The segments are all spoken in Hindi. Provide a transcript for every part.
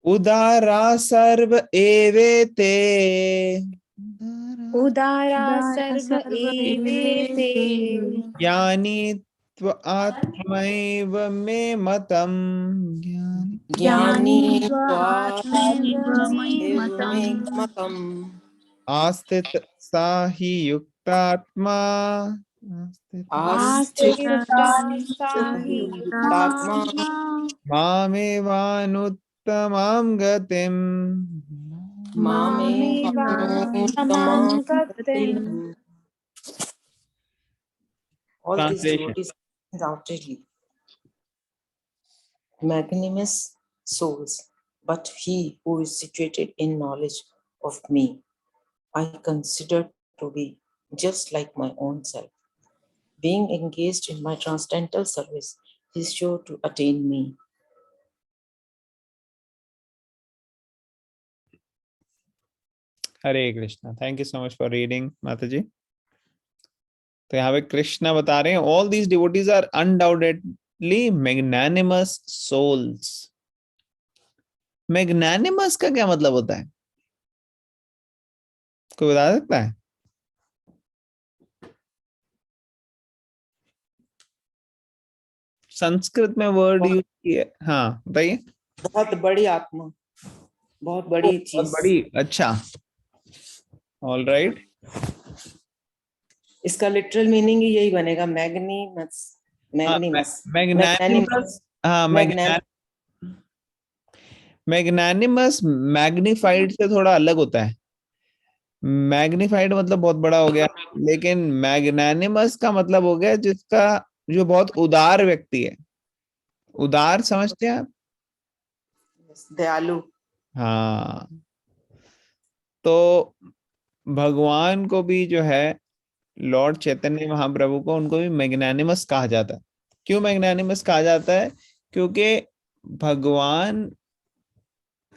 उदारा सर्व एवेते। उदारा सर्व एवेते। ज्ञानी त्व आत्मैव मे मतम्। ज्ञानी त्वात्मैव त्वात्मैव मे मतम्। मतम्। आस्तित सा हि युक्तात्मा। आस्तिता सा हि आस्तितात्मा युक्तात्मा। मामेवानुत्तमां गतिम्। मामेवानुत्तमां गतिम्। All these Translation. devotees undoubtedly magnanimous souls, but he who is situated in knowledge of me, I consider to be just like my own self. Being engaged in my transcendental service, he is sure to attain me. Hare Krishna. Thank you so much for reading माता जी। तो यहाँ पे कृष्णा बता रहे हैं all these devotees are undoubtedly magnanimous souls. Magnanimous का क्या मतलब होता है, कोई बता सकता है? संस्कृत में वर्ड यूज किया, हाँ बताइए। बहुत बड़ी आत्मा, बहुत बड़ी बहुत चीज। बड़ी, अच्छा, ऑल राइट। इसका लिटरल मीनिंग ही यही बनेगा, मैग्नीमस। मैग्नीमस, मैग्नानिमस, हाँ मैग्नानिमस मैग्निफाइड से थोड़ा अलग होता है। मैग्निफाइड मतलब बहुत बड़ा हो गया, लेकिन मैग्नानिमस का मतलब हो गया जिसका, जो बहुत उदार व्यक्ति है। उदार समझते हैं आप? दयालु। हाँ, तो भगवान को भी जो है, लॉर्ड चैतन्य महाप्रभु को, उनको भी मैग्नानिमस कहा जाता है। क्यों मैग्नानिमस कहा जाता है? क्योंकि भगवान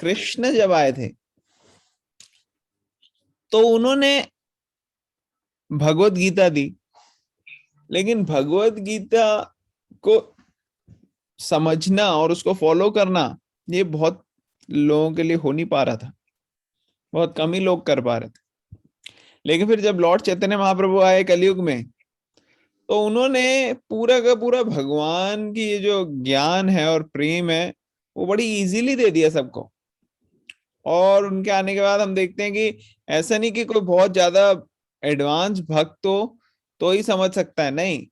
कृष्ण जब आए थे तो उन्होंने भगवत गीता दी, लेकिन भगवत गीता को समझना और उसको फॉलो करना ये बहुत लोगों के लिए हो नहीं पा रहा था, बहुत कम ही लोग कर पा रहे थे। लेकिन फिर जब लॉर्ड चैतन्य महाप्रभु आए कलयुग में, तो उन्होंने पूरा का पूरा भगवान की ये जो ज्ञान है और प्रेम है वो बड़ी इजीली दे दिया सबको। और उनके आने के बाद हम देखते हैं कि ऐसा नहीं कि कोई बहुत ज्यादा एडवांस भक्त हो तो ही समझ सकता है, नहीं,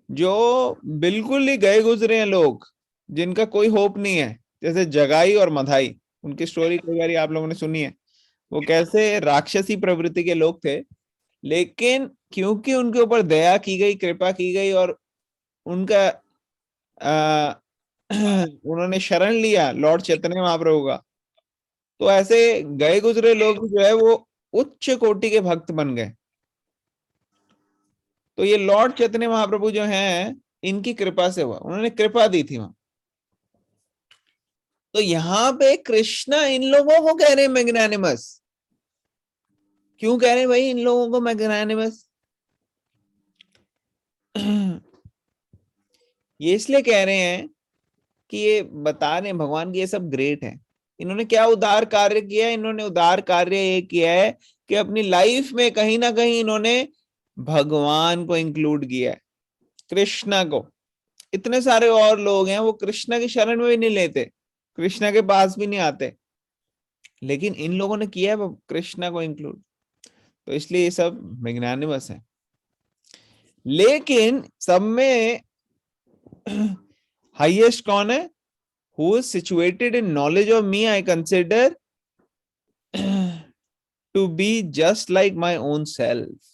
जो बिल्कुल ही गए गुजरे हैं लोग, जिनका कोई होप नहीं है, जैसे जगाई और मधाई, उनकी स्टोरी कई बार आप लोगों ने सुनी है। वो कैसे राक्षसी प्रवृत्ति के लोग थे, लेकिन क्योंकि उनके ऊपर दया की गई, कृपा की गई, और उनका आ, उन्होंने शरण लिया लॉर्ड चैतन्य महाप्रभु का, तो ऐसे गए गुजरे लोग जो है वो उच्च कोटि के भक्त बन गए। तो ये लॉर्ड चैतन्य महाप्रभु जो हैं, इनकी कृपा से हुआ, उन्होंने कृपा दी थी वहां। तो यहाँ पे कृष्णा इन लोगों को कह रहे हैं मैग्नानिमस। क्यों कह रहे हैं भाई इन लोगों को मैग्नानिमस? ये इसलिए कह रहे हैं कि ये बता रहे हैं भगवान की ये सब ग्रेट है। इन्होंने क्या उदार कार्य किया है? इन्होंने उदार कार्य ये किया है कि अपनी लाइफ में कहीं ना कहीं इन्होंने भगवान को इंक्लूड किया है, कृष्णा को। इतने सारे और लोग हैं वो कृष्णा की शरण में भी नहीं लेते, कृष्णा के पास भी नहीं आते, लेकिन इन लोगों ने किया है वो कृष्णा को इंक्लूड। तो इसलिए ये सब मैग्नानिमस है। लेकिन सब में हाईएस्ट कौन है? Who is situated in knowledge of me, I consider to be just like my own self.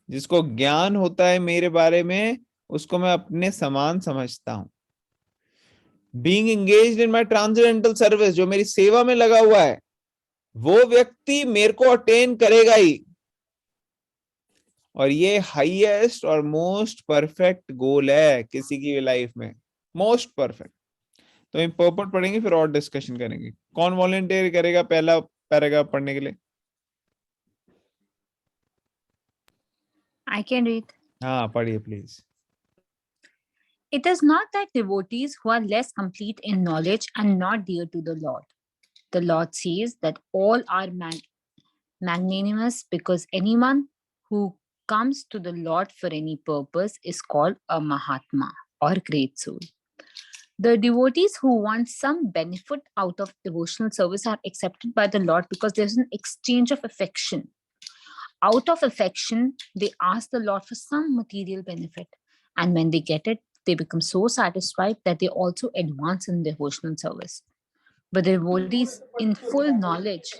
जिसको ज्ञान होता है मेरे बारे में, उसको मैं अपने समान समझता हूं। Being engaged in my transcendental service, जो मेरी सेवा में लगा हुआ है, वो व्यक्ति मेरे को अटेन करेगा ही। और ये हाईएस्ट और मोस्ट परफेक्ट गोल है किसी की भी लाइफ में, मोस्ट परफेक्ट। तो हम पर्पट पढ़ेंगे, फिर और डिस्कशन करेंगे। कौन वॉलंटियर करेगा पहला पैराग्राफ पढ़ने के लिए? I can read. हाँ पढ़िए please. It is not that devotees who are less complete in knowledge and not dear to the Lord. The Lord says that all are magnanimous because anyone who comes to the Lord for any purpose is called a Mahatma or great soul. The devotees who want some benefit out of devotional service are accepted by the Lord because there's an exchange of affection. Out of affection, they ask the Lord for some material benefit. And when they get it, they become so satisfied that they also advance in devotional service. But the devotees in full knowledge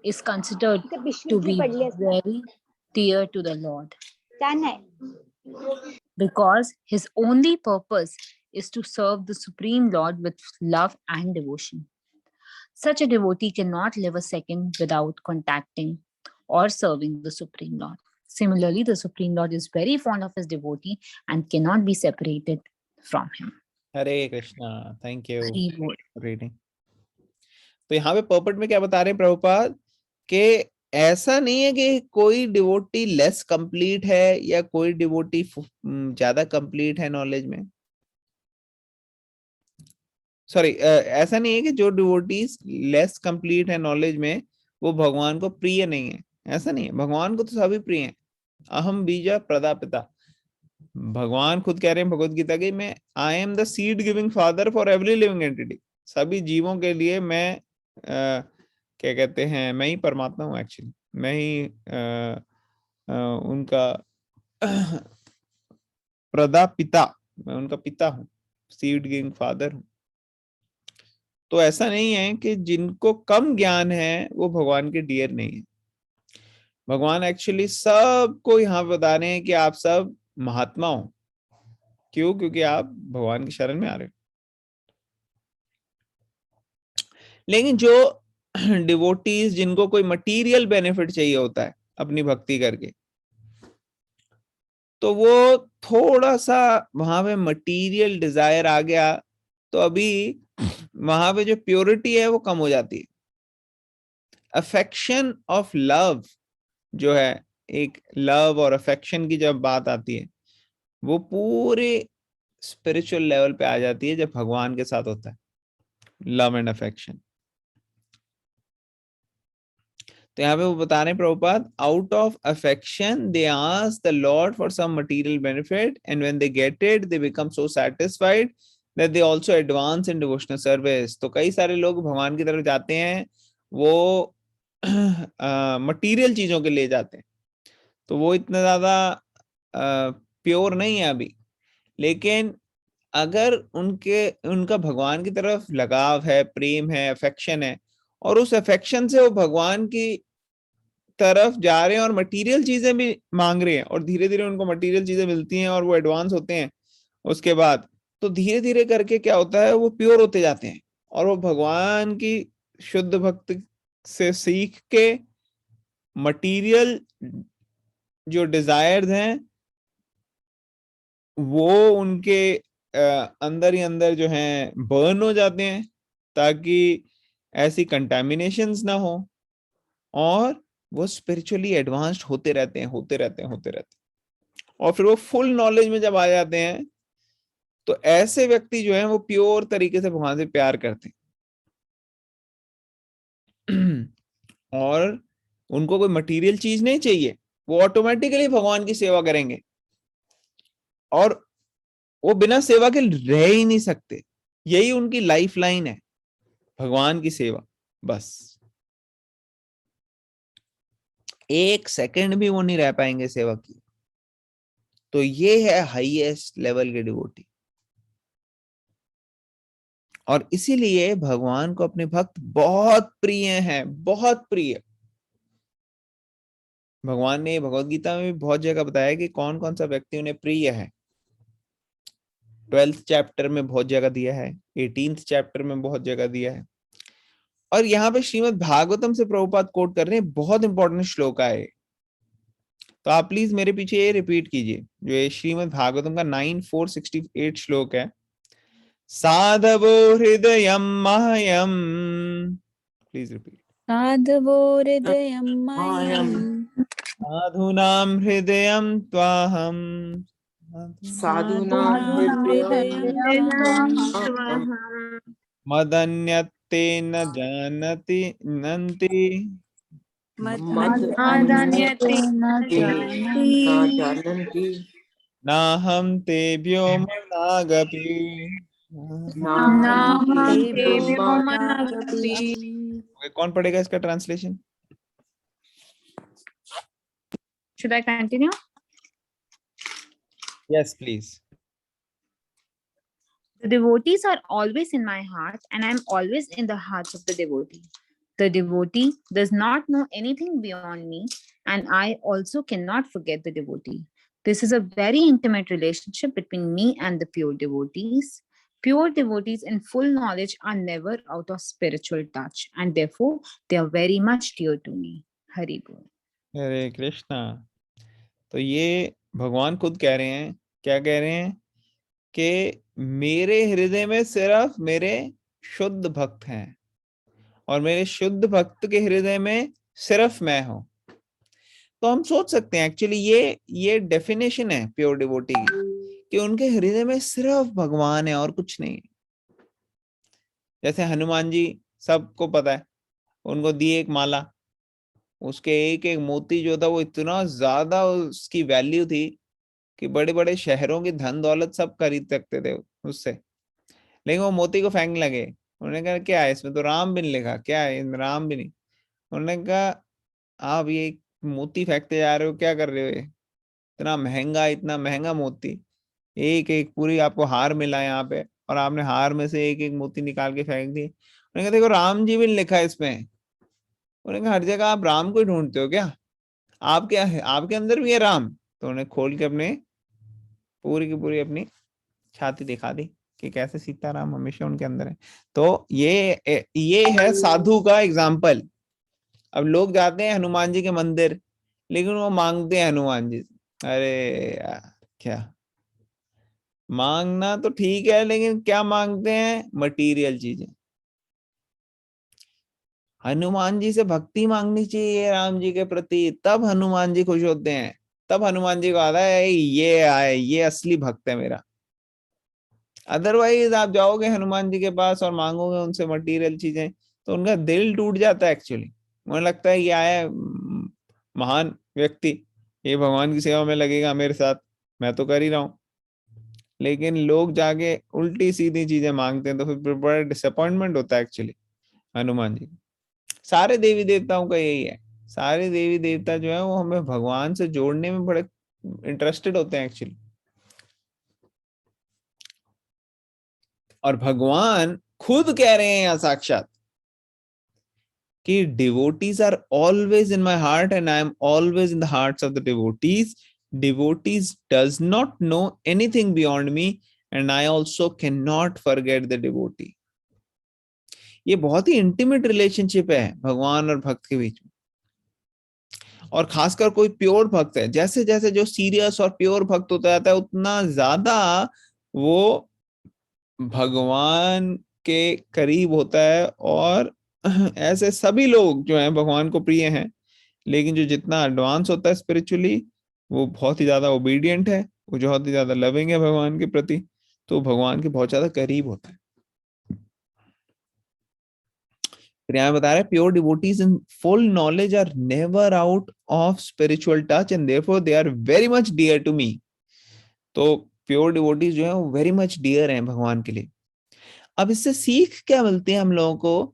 is considered to be very dear to the Lord because his only purpose is to serve the Supreme Lord with love and devotion. Such a devotee cannot live a second without contacting or serving the Supreme Lord. Similarly, the Supreme Lord is very fond of his devotee and cannot be separated from him. Hare Krishna, thank you Hari Bol. Reading. तो यहाँ पे पर्पट में क्या बता रहे हैं प्रभुपाद कि ऐसा नहीं है कि कोई डिवोटी लेस कंप्लीट है या कोई डिवोटी ज्यादा कंप्लीट है नॉलेज में। सॉरी, ऐसा नहीं है कि जो डिवोटीज लेस कंप्लीट है नॉलेज में वो भगवान को प्रिय नहीं है, ऐसा नहीं है। भगवान को तो सभी प्रिय हैं। अहम बीजा प्रदापिता, भगवान खुद कह रहे हैं भगवत गीता के, मैं I am the seed giving father for every living entity. सभी जीवों के लिए मैं क्या कहते हैं, मैं ही परमात्मा हूँ। एक्चुअली मैं ही उनका प्रदापिता, मैं उनका पिता हूँ, सीड गिविंग फादर हूँ। तो ऐसा नहीं है कि जिनको कम ज्ञान है वो भगवान के डियर नहीं है। भगवान एक्चुअली सबको यहाँ बता रहे हैं कि आप सब महात्मा हो। क्यों? क्योंकि आप भगवान की शरण में आ रहे हो। लेकिन जो डिवोटीज जिनको कोई मटेरियल बेनिफिट चाहिए होता है अपनी भक्ति करके, तो वो थोड़ा सा वहां पे मटेरियल डिजायर आ गया तो अभी वहां पे जो प्योरिटी है वो कम हो जाती है। अफेक्शन ऑफ लव जो है, एक लव और अफेक्शन की जब बात आती है वो पूरे स्पिरिचुअल लेवल पे आ जाती है जब भगवान के साथ होता है लव एंड अफेक्शन। तो यहाँ पे वो बता रहे हैं Prabhupada, out of affection they ask the lord for some material benefit and when they get it they become so satisfied that they also advance in devotional service. तो कई सारे लोग भगवान की तरफ जाते हैं, वो मटेरियल चीजों के लिए जाते हैं, तो वो इतना ज्यादा प्योर नहीं है अभी। लेकिन अगर उनका भगवान की तरफ लगाव है, प्रेम है, अफेक्शन है, और उस अफेक्शन से वो भगवान की तरफ जा रहे हैं और मटेरियल चीजें भी मांग रहे हैं और धीरे धीरे उनको मटेरियल चीजें मिलती हैं और वो एडवांस होते हैं उसके बाद, तो धीरे धीरे करके क्या होता है, वो प्योर होते जाते हैं और वो भगवान की शुद्ध भक्ति से सीख के मटेरियल जो डिजायर्स हैं वो उनके अंदर ही अंदर जो हैं बर्न हो जाते हैं ताकि ऐसी कंटामिनेशंस ना हो, और वो स्पिरिचुअली एडवांस्ड होते रहते हैं। और फिर वो फुल नॉलेज में जब आ जाते हैं तो ऐसे व्यक्ति जो हैं वो प्योर तरीके से भगवान से प्यार करते हैं और उनको कोई मटेरियल चीज नहीं चाहिए, वो ऑटोमेटिकली भगवान की सेवा करेंगे और वो बिना सेवा के रह ही नहीं सकते। यही उनकी लाइफ लाइन है, भगवान की सेवा। बस एक सेकंड भी वो नहीं रह पाएंगे सेवा की। तो ये है हाईएस्ट लेवल के डिवोटी, और इसीलिए भगवान को अपने भक्त बहुत प्रिय हैं, बहुत प्रिय। भगवान ने भगवत गीता में भी बहुत जगह बताया कि कौन कौन सा व्यक्ति उन्हें प्रिय है। 12th चैप्टर में बहुत जगह दिया है, 18th चैप्टर में बहुत जगह दिया है, और यहाँ पे श्रीमद् भागवतम से प्रभुपाद कोट कर रहे हैं। बहुत इंपॉर्टेंट श्लोक है, तो आप प्लीज मेरे पीछे ये रिपीट कीजिए, जो ये श्रीमद् भागवतम का 9468 श्लोक है। साधवो हृदयं मायम, प्लीज रिपीट। साधवो हृदयं मायम् साधूनां हृदयं त्वाहम् साधूनां हृदयं मदन्यते न जानति नन्ति मदन्यते न जानन्ति जानन्ति नाहं तेभ्यो मनागपि। नाहं तेभ्यो तेभ्यो मनागपि। मनागपि। कौन पढ़ेगा इसका translation? Should I continue? Yes, please. The devotees are always in my heart, and I am always in the hearts of the devotee. The devotee does not know anything beyond me, and I also cannot forget the devotee. This is a very intimate relationship between me and the pure devotees. Pure devotees in full knowledge are never out of spiritual touch, and therefore they are very much dear to me. Hari Bol. हरे कृष्णा। तो ये भगवान खुद कह रहे हैं, क्या कह रहे हैं कि मेरे हृदय में सिर्फ मेरे शुद्ध भक्त हैं और मेरे शुद्ध भक्त के हृदय में सिर्फ मैं हूं। तो हम सोच सकते हैं एक्चुअली ये डेफिनेशन है प्योर डिवोटी की कि उनके हृदय में सिर्फ भगवान है और कुछ नहीं। जैसे हनुमान जी सबको पता है, उनको दी एक माला, उसके एक एक मोती जो था वो इतना ज्यादा उसकी वैल्यू थी कि बड़े बड़े शहरों की धन दौलत सब खरीद सकते थे उससे। लेकिन वो मोती को फेंक लगे। उन्होंने कहा क्या है इसमें, तो राम भी नहीं लिखा, क्या है राम भी नहीं। उन्होंने कहा आप ये मोती फेंकते जा रहे हो, क्या कर रहे हो, ये इतना महंगा मोती, एक एक पूरी आपको हार मिला यहाँ पे और आपने हार में से एक एक मोती निकाल के फेंक दी। उन्होंने कहा देखो राम जी भी नहीं लिखा है इसमें। उन्होंने कहा हर जगह आप राम को ही ढूंढते हो क्या, आप क्या है, आपके अंदर भी है राम? तो उन्हें खोल के अपने पूरी की पूरी अपनी छाती दिखा दी कि कैसे सीताराम हमेशा उनके अंदर है। तो ये है साधु का एग्जाम्पल। अब लोग जाते हैं हनुमान जी के मंदिर, लेकिन वो मांगते हैं हनुमान जी से। अरे यार, क्या मांगना तो ठीक है, लेकिन क्या मांगते हैं, मटीरियल चीजें। हनुमान जी से भक्ति मांगनी चाहिए राम जी के प्रति, तब हनुमान जी खुश होते हैं, तब हनुमान जी को आता है ये आए, ये असली भक्त है मेरा। अदरवाइज आप जाओगे हनुमान जी के पास और मांगोगे उनसे मटेरियल चीजें, तो उनका दिल टूट जाता है एक्चुअली। मुझे लगता है ये आया महान व्यक्ति, ये भगवान की सेवा में लगेगा मेरे साथ, मैं तो कर ही रहा हूं। लेकिन लोग जाके उल्टी सीधी चीजें मांगते हैं, तो फिर बड़ा डिसअपॉइंटमेंट होता है एक्चुअली हनुमान जी। सारे देवी देवताओं का यही है, सारे देवी देवता जो है वो हमें भगवान से जोड़ने में बड़े इंटरेस्टेड होते हैं एक्चुअली। और भगवान खुद कह रहे हैं यहाँ साक्षात कि devotees are always in my heart and I am always in the hearts of the devotees. Devotees does not know anything beyond me and I also cannot forget the devotee. ये बहुत ही इंटीमेट रिलेशनशिप है भगवान और भक्त के बीच में। और खासकर कोई प्योर भक्त है, जैसे जैसे जो सीरियस और प्योर भक्त होता जाता है उतना ज्यादा वो भगवान के करीब होता है। और ऐसे सभी लोग जो हैं भगवान को प्रिय हैं, लेकिन जो जितना एडवांस होता है स्पिरिचुअली वो बहुत ही ज्यादा ओबीडियंट है, वो बहुत ही ज्यादा लविंग है भगवान के प्रति, तो भगवान के बहुत ज्यादा करीब होता है। फिर यहाँ बता रहे हैं pure devotees in full knowledge are never out of spiritual touch and therefore they are very much dear to me. तो प्योर डिवोटीज जो है वो वेरी मच डियर हैं भगवान के लिए। अब इससे सीख क्या मिलती है हम लोगों को,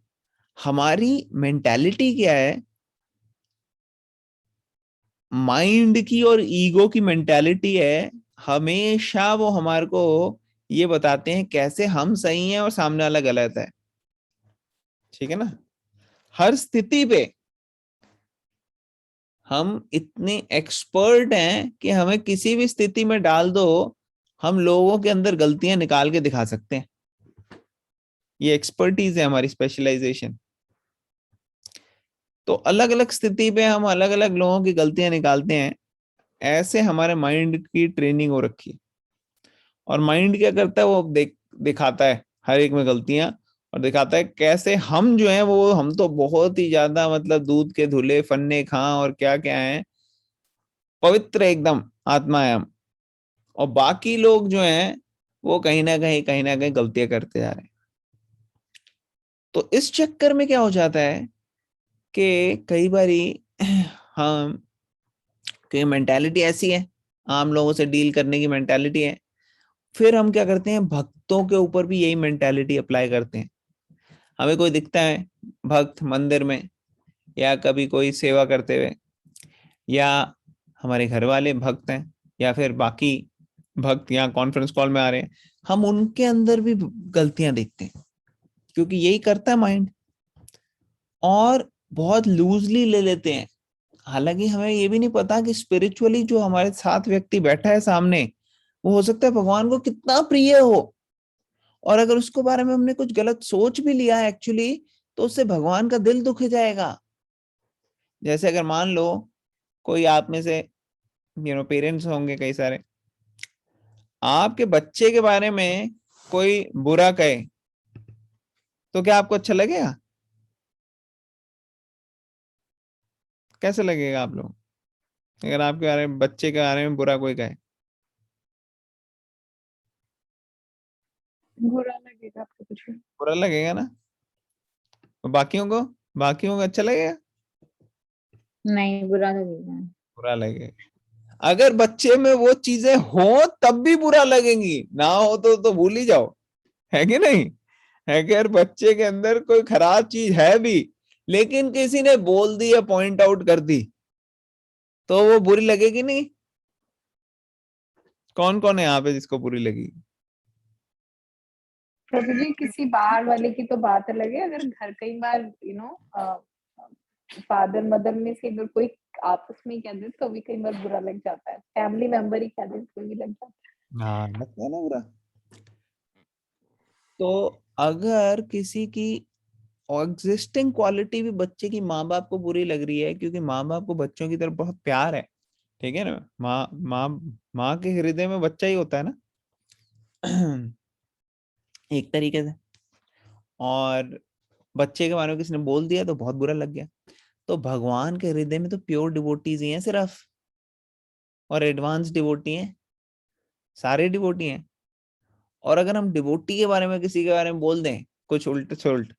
हमारी मेंटालिटी क्या है, माइंड की और ईगो की मेंटालिटी है, हमेशा वो हमारे को ये बताते हैं कैसे हम सही हैं और सामने वाला गलत है। ठीक है ना, हर स्थिति पे हम इतने एक्सपर्ट हैं कि हमें किसी भी स्थिति में डाल दो, हम लोगों के अंदर गलतियां निकाल के दिखा सकते हैं। ये एक्सपर्टीज है हमारी, स्पेशलाइजेशन। तो अलग अलग स्थिति पे हम अलग अलग लोगों की गलतियां निकालते हैं, ऐसे हमारे माइंड की ट्रेनिंग हो रखी है। और माइंड क्या करता है, वो दिखाता है हर एक में गलतियां और दिखाता है कैसे हम जो हैं वो, हम तो बहुत ही ज्यादा मतलब दूध के धुले फन्ने खां और क्या क्या हैं, पवित्र एकदम आत्मा है हम, और बाकी लोग जो हैं वो कहीं ना कहीं गलतियां करते जा रहे हैं। तो इस चक्कर में क्या हो जाता है कि कई बारी हम कि मेंटालिटी ऐसी है, आम लोगों से डील करने की मेंटालिटी है, फिर हम क्या करते हैं भक्तों के ऊपर भी यही मेंटालिटी अप्लाई करते हैं। हमें कोई दिखता है भक्त मंदिर में या कभी कोई सेवा करते हुए, या हमारे घर वाले भक्त हैं या फिर बाकी भक्त यहाँ कॉन्फ्रेंस कॉल में आ रहे हैं, हम उनके अंदर भी गलतियां देखते हैं, क्योंकि यही करता है माइंड, और बहुत लूजली ले लेते हैं। हालांकि हमें ये भी नहीं पता कि स्पिरिचुअली जो हमारे साथ व्यक्ति बैठा है सामने, वो हो सकता है भगवान को कितना प्रिय हो, और अगर उसको बारे में हमने कुछ गलत सोच भी लिया एक्चुअली, तो उससे भगवान का दिल दुख जाएगा। जैसे अगर मान लो कोई आप में से पेरेंट्स होंगे कई सारे, आपके बच्चे के बारे में कोई बुरा कहे तो क्या आपको अच्छा लगेगा? कैसे लगेगा आप लोग अगर आपके बारे में, बच्चे के बारे में बुरा कोई कहे? बुरा लगेगा आपको कुछ भी। बुरा लगेगा ना। तो बाकियों को अच्छा लगेगा? नहीं, बुरा लगेगा। बुरा लगेगा। अगर बच्चे में वो चीजें हो तब भी बुरा लगेंगी, ना हो तो भूल ही जाओ, है कि नहीं? अगर बच्चे के अंदर कोई खराब चीज है भी, लेकिन किसी ने बोल दी या पॉइंट आउट कर दी, तो वो बुरी लगेगी नहीं? कौन कौन है यहाँ पे जिसको बुरी लगेगी? प्रभु जी, किसी बाहर वाले की तो बात अलग है, अगर घर कई बार फादर मदर में से अगर कोई आपस में कह दे तो भी कई बार बुरा लग जाता है, फैमिली मेंबर ही कह दे तो भी लग जाता है। हाँ, लगता है ना बुरा। तो अगर किसी की एग्जिस्टिंग क्वालिटी भी बच्चे की माँ बाप को बुरी लग रही है, क्योंकि माँ बाप को बच्चों की तरफ बहुत प्यार है, ठीक है ना, माँ माँ माँ के हृदय में बच्चा ही होता है ना एक तरीके से, और बच्चे के बारे में किसी ने बोल दिया तो बहुत बुरा लग गया। तो भगवान के हृदय में तो प्योर डिवोटीज ही हैं सिर्फ, और एडवांस डिवोटी हैं, सारे डिवोटी हैं। और अगर हम डिवोटी के बारे में किसी के बारे में बोल दें कुछ उल्ट सुल्ट,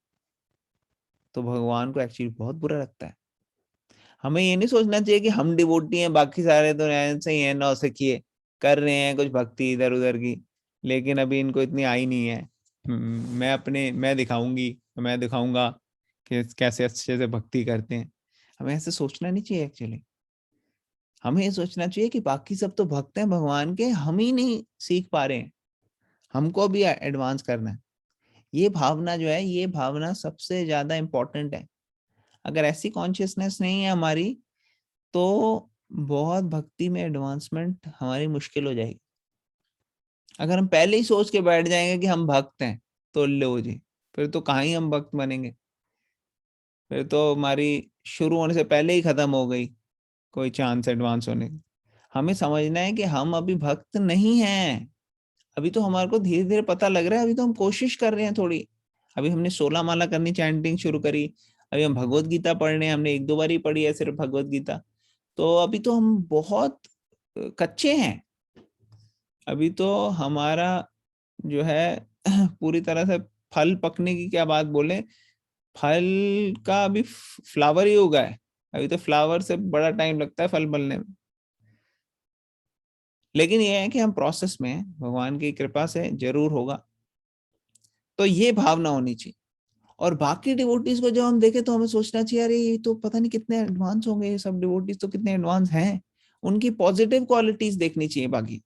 तो भगवान को एक्चुअली बहुत बुरा लगता है। हमें ये नहीं सोचना चाहिए कि हम डिवोटी हैं, बाकी सारे तो ऐसे ही हैं, नौसिखिए कर रहे हैं कुछ भक्ति इधर उधर की, लेकिन अभी इनको इतनी आई नहीं है। मैं दिखाऊंगा कि कैसे अच्छे से भक्ति करते हैं। हमें ऐसे सोचना नहीं चाहिए एक्चुअली। हमें ये सोचना चाहिए कि बाकी सब तो भक्त हैं भगवान के, हम ही नहीं सीख पा रहे हैं, हमको भी एडवांस करना है। ये भावना जो है, ये भावना सबसे ज्यादा इंपॉर्टेंट है। अगर ऐसी कॉन्शियसनेस नहीं है हमारी, तो बहुत भक्ति में एडवांसमेंट हमारी मुश्किल हो जाएगी। अगर हम पहले ही सोच के बैठ जाएंगे कि हम भक्त हैं, तो लो जी, फिर तो कहाँ ही हम भक्त बनेंगे, फिर तो हमारी शुरू होने से पहले ही खत्म हो गई कोई चांस एडवांस होने की। हमें समझना है कि हम अभी भक्त नहीं हैं। अभी तो हमारे को धीरे धीरे पता लग रहा है, अभी तो हम कोशिश कर रहे हैं थोड़ी। अभी हमने 16 माला करनी चैंटिंग शुरू करी, अभी हम भगवत गीता पढ़ रहे हैं, हमने 1-2 बार ही पढ़ी है सिर्फ भगवत गीता। तो अभी तो हम बहुत कच्चे हैं। अभी तो हमारा जो है पूरी तरह से फल पकने की क्या बात बोले, फल का अभी फ्लावर ही उगा है। अभी तो फ्लावर से बड़ा टाइम लगता है फल बनने में। लेकिन ये है कि हम प्रोसेस में हैं, भगवान की कृपा से जरूर होगा। तो ये भावना होनी चाहिए। और बाकी डिवोटीज को जब हम देखें तो हमें सोचना चाहिए, अरे ये तो पता नहीं कितने एडवांस होंगे, ये सब डिवोटीज तो कितने एडवांस हैं। उनकी पॉजिटिव क्वालिटीज देखनी चाहिए बाकी,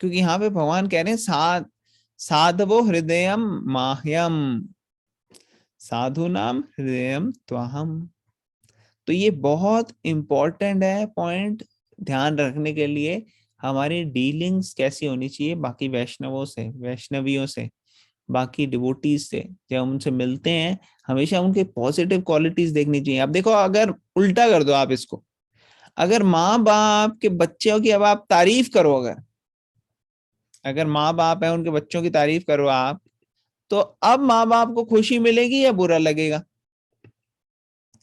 क्योंकि यहाँ पे भगवान कह रहे हैं साधवो हृदयम माह्यम साधु नाम हृदयम त्वाहम। तो ये बहुत इंपॉर्टेंट है पॉइंट ध्यान रखने के लिए। हमारी डीलिंग्स कैसी होनी चाहिए बाकी वैष्णवों से, वैष्णवियों से, बाकी डिवोटीज से, जब हम उनसे मिलते हैं हमेशा उनके पॉजिटिव क्वालिटीज देखनी चाहिए। अब देखो, अगर उल्टा कर दो आप इसको, अगर माँ बाप के बच्चों की अब आप तारीफ करो, अगर माँ बाप है उनके बच्चों की तारीफ करो आप, तो अब माँ बाप को खुशी मिलेगी या बुरा लगेगा?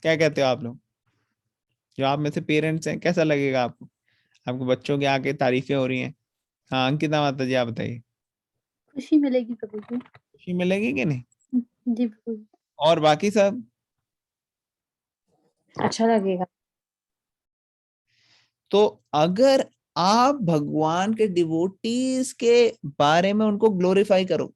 क्या कहते हो आप लोग जो आप में से पेरेंट्स हैं, कैसा लगेगा आपको? आपके बच्चों की आके तारीफें हो रही हैं, हाँ अंकिता माता जी आप बताइए, खुशी मिलेगी प्रभु जी। खुशी मिलेगी कि नहीं? जी प्रभु जी। और बाकी सब? अच्छा लगेगा। तो अगर आप भगवान के डिवोटीज के बारे में उनको ग्लोरीफाई करो,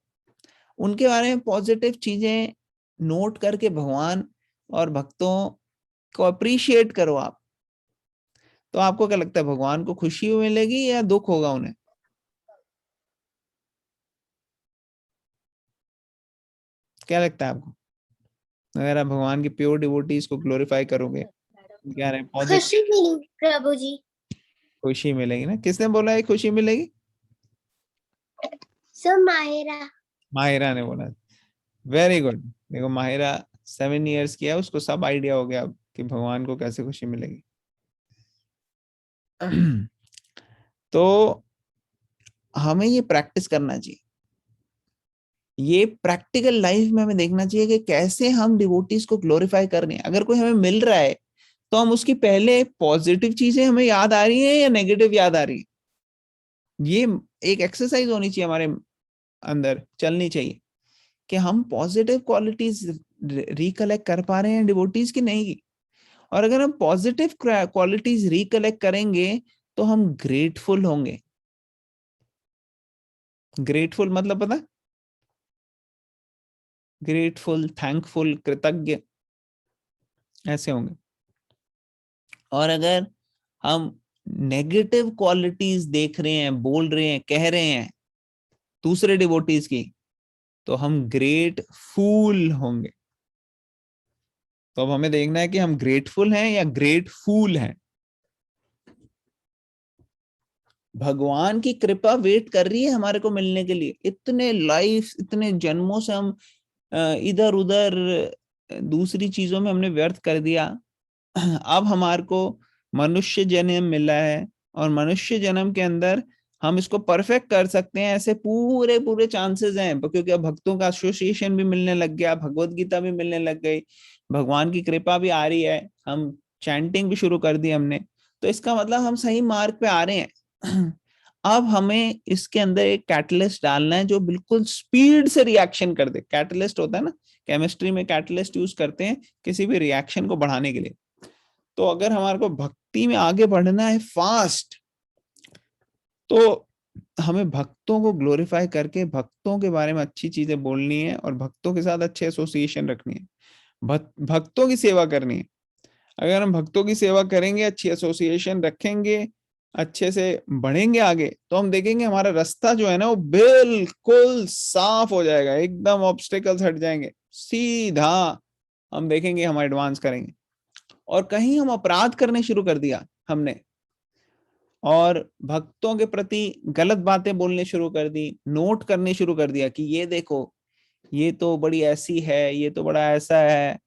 उनके बारे में पॉजिटिव चीजें नोट करके भगवान और भक्तों को अप्रिशिएट करो आप, तो आपको क्या लगता है भगवान को खुशी मिलेगी या दुख होगा उन्हें? क्या लगता है आपको? अगर आप भगवान की प्योर डिवोटीज को ग्लोरीफाई करोगे, क्या रहे पॉजिटिव, खुशी मिली प्रभु जी। खुशी मिलेगी ना? किसने बोला है खुशी मिलेगी? सो माहिरा। माहिरा ने बोला। Very good. देखो माहिरा 7 इयर्स किया, उसको सब आइडिया हो गया अब कि भगवान को कैसे खुशी मिलेगी। तो हमें ये प्रैक्टिस करना चाहिए, ये प्रैक्टिकल लाइफ में हमें देखना चाहिए कि कैसे हम डिवोटीज को ग्लोरीफाई कर रहे हैं। अगर कोई हमें मिल रहा है तो हम उसकी पहले पॉजिटिव चीजें हमें याद आ रही हैं या नेगेटिव याद आ रही है, ये एक एक्सरसाइज होनी चाहिए हमारे अंदर, चलनी चाहिए कि हम पॉजिटिव क्वालिटीज रिकलेक्ट कर पा रहे हैं डिवोटीज की नहीं की। और अगर हम पॉजिटिव क्वालिटीज रिकलेक्ट करेंगे तो हम ग्रेटफुल होंगे। ग्रेटफुल मतलब पता, ग्रेटफुल, थैंकफुल, कृतज्ञ, ऐसे होंगे। और अगर हम नेगेटिव क्वालिटीज देख रहे हैं, बोल रहे हैं, कह रहे हैं दूसरे डिवोटीज की, तो हम ग्रेट फूल होंगे। तो अब हमें देखना है कि हम ग्रेटफुल हैं या ग्रेट फूल हैं। भगवान की कृपा वेट कर रही है हमारे को मिलने के लिए। इतने लाइफ, इतने जन्मों से हम इधर उधर दूसरी चीजों में हमने व्यर्थ कर दिया। अब हमारे को मनुष्य जन्म मिला है और मनुष्य जन्म के अंदर हम इसको परफेक्ट कर सकते हैं, ऐसे पूरे पूरे चांसेस हैं, क्योंकि अब भक्तों का एसोसिएशन भी मिलने लग गया, भगवत गीता भी मिलने लग गई, भगवान की कृपा भी आ रही है, हम चैंटिंग भी शुरू कर दी हमने। तो इसका मतलब हम सही मार्ग पे आ रहे हैं। अब हमें इसके अंदर एक कैटलिस्ट डालना है जो बिल्कुल स्पीड से रिएक्शन कर दे। कैटलिस्ट होता है ना, केमिस्ट्री में कैटलिस्ट यूज करते हैं किसी भी रिएक्शन को बढ़ाने के लिए। तो अगर हमारे को भक्ति में आगे बढ़ना है फास्ट, तो हमें भक्तों को ग्लोरीफाई करके भक्तों के बारे में अच्छी चीजें बोलनी है और भक्तों के साथ अच्छे एसोसिएशन रखनी है, भक्तों की सेवा करनी है। अगर हम भक्तों की सेवा करेंगे, अच्छी एसोसिएशन रखेंगे, अच्छे से बढ़ेंगे आगे, तो हम देखेंगे हमारा रास्ता जो है ना वो बिल्कुल साफ हो जाएगा, एकदम ऑब्स्टेकल्स हट जाएंगे, सीधा हम देखेंगे हम एडवांस करेंगे। और कहीं हम अपराध करने शुरू कर दिया हमने और भक्तों के प्रति गलत बातें बोलने शुरू कर दी, नोट करने शुरू कर दिया कि ये देखो ये तो बड़ी ऐसी है, ये तो बड़ा ऐसा है,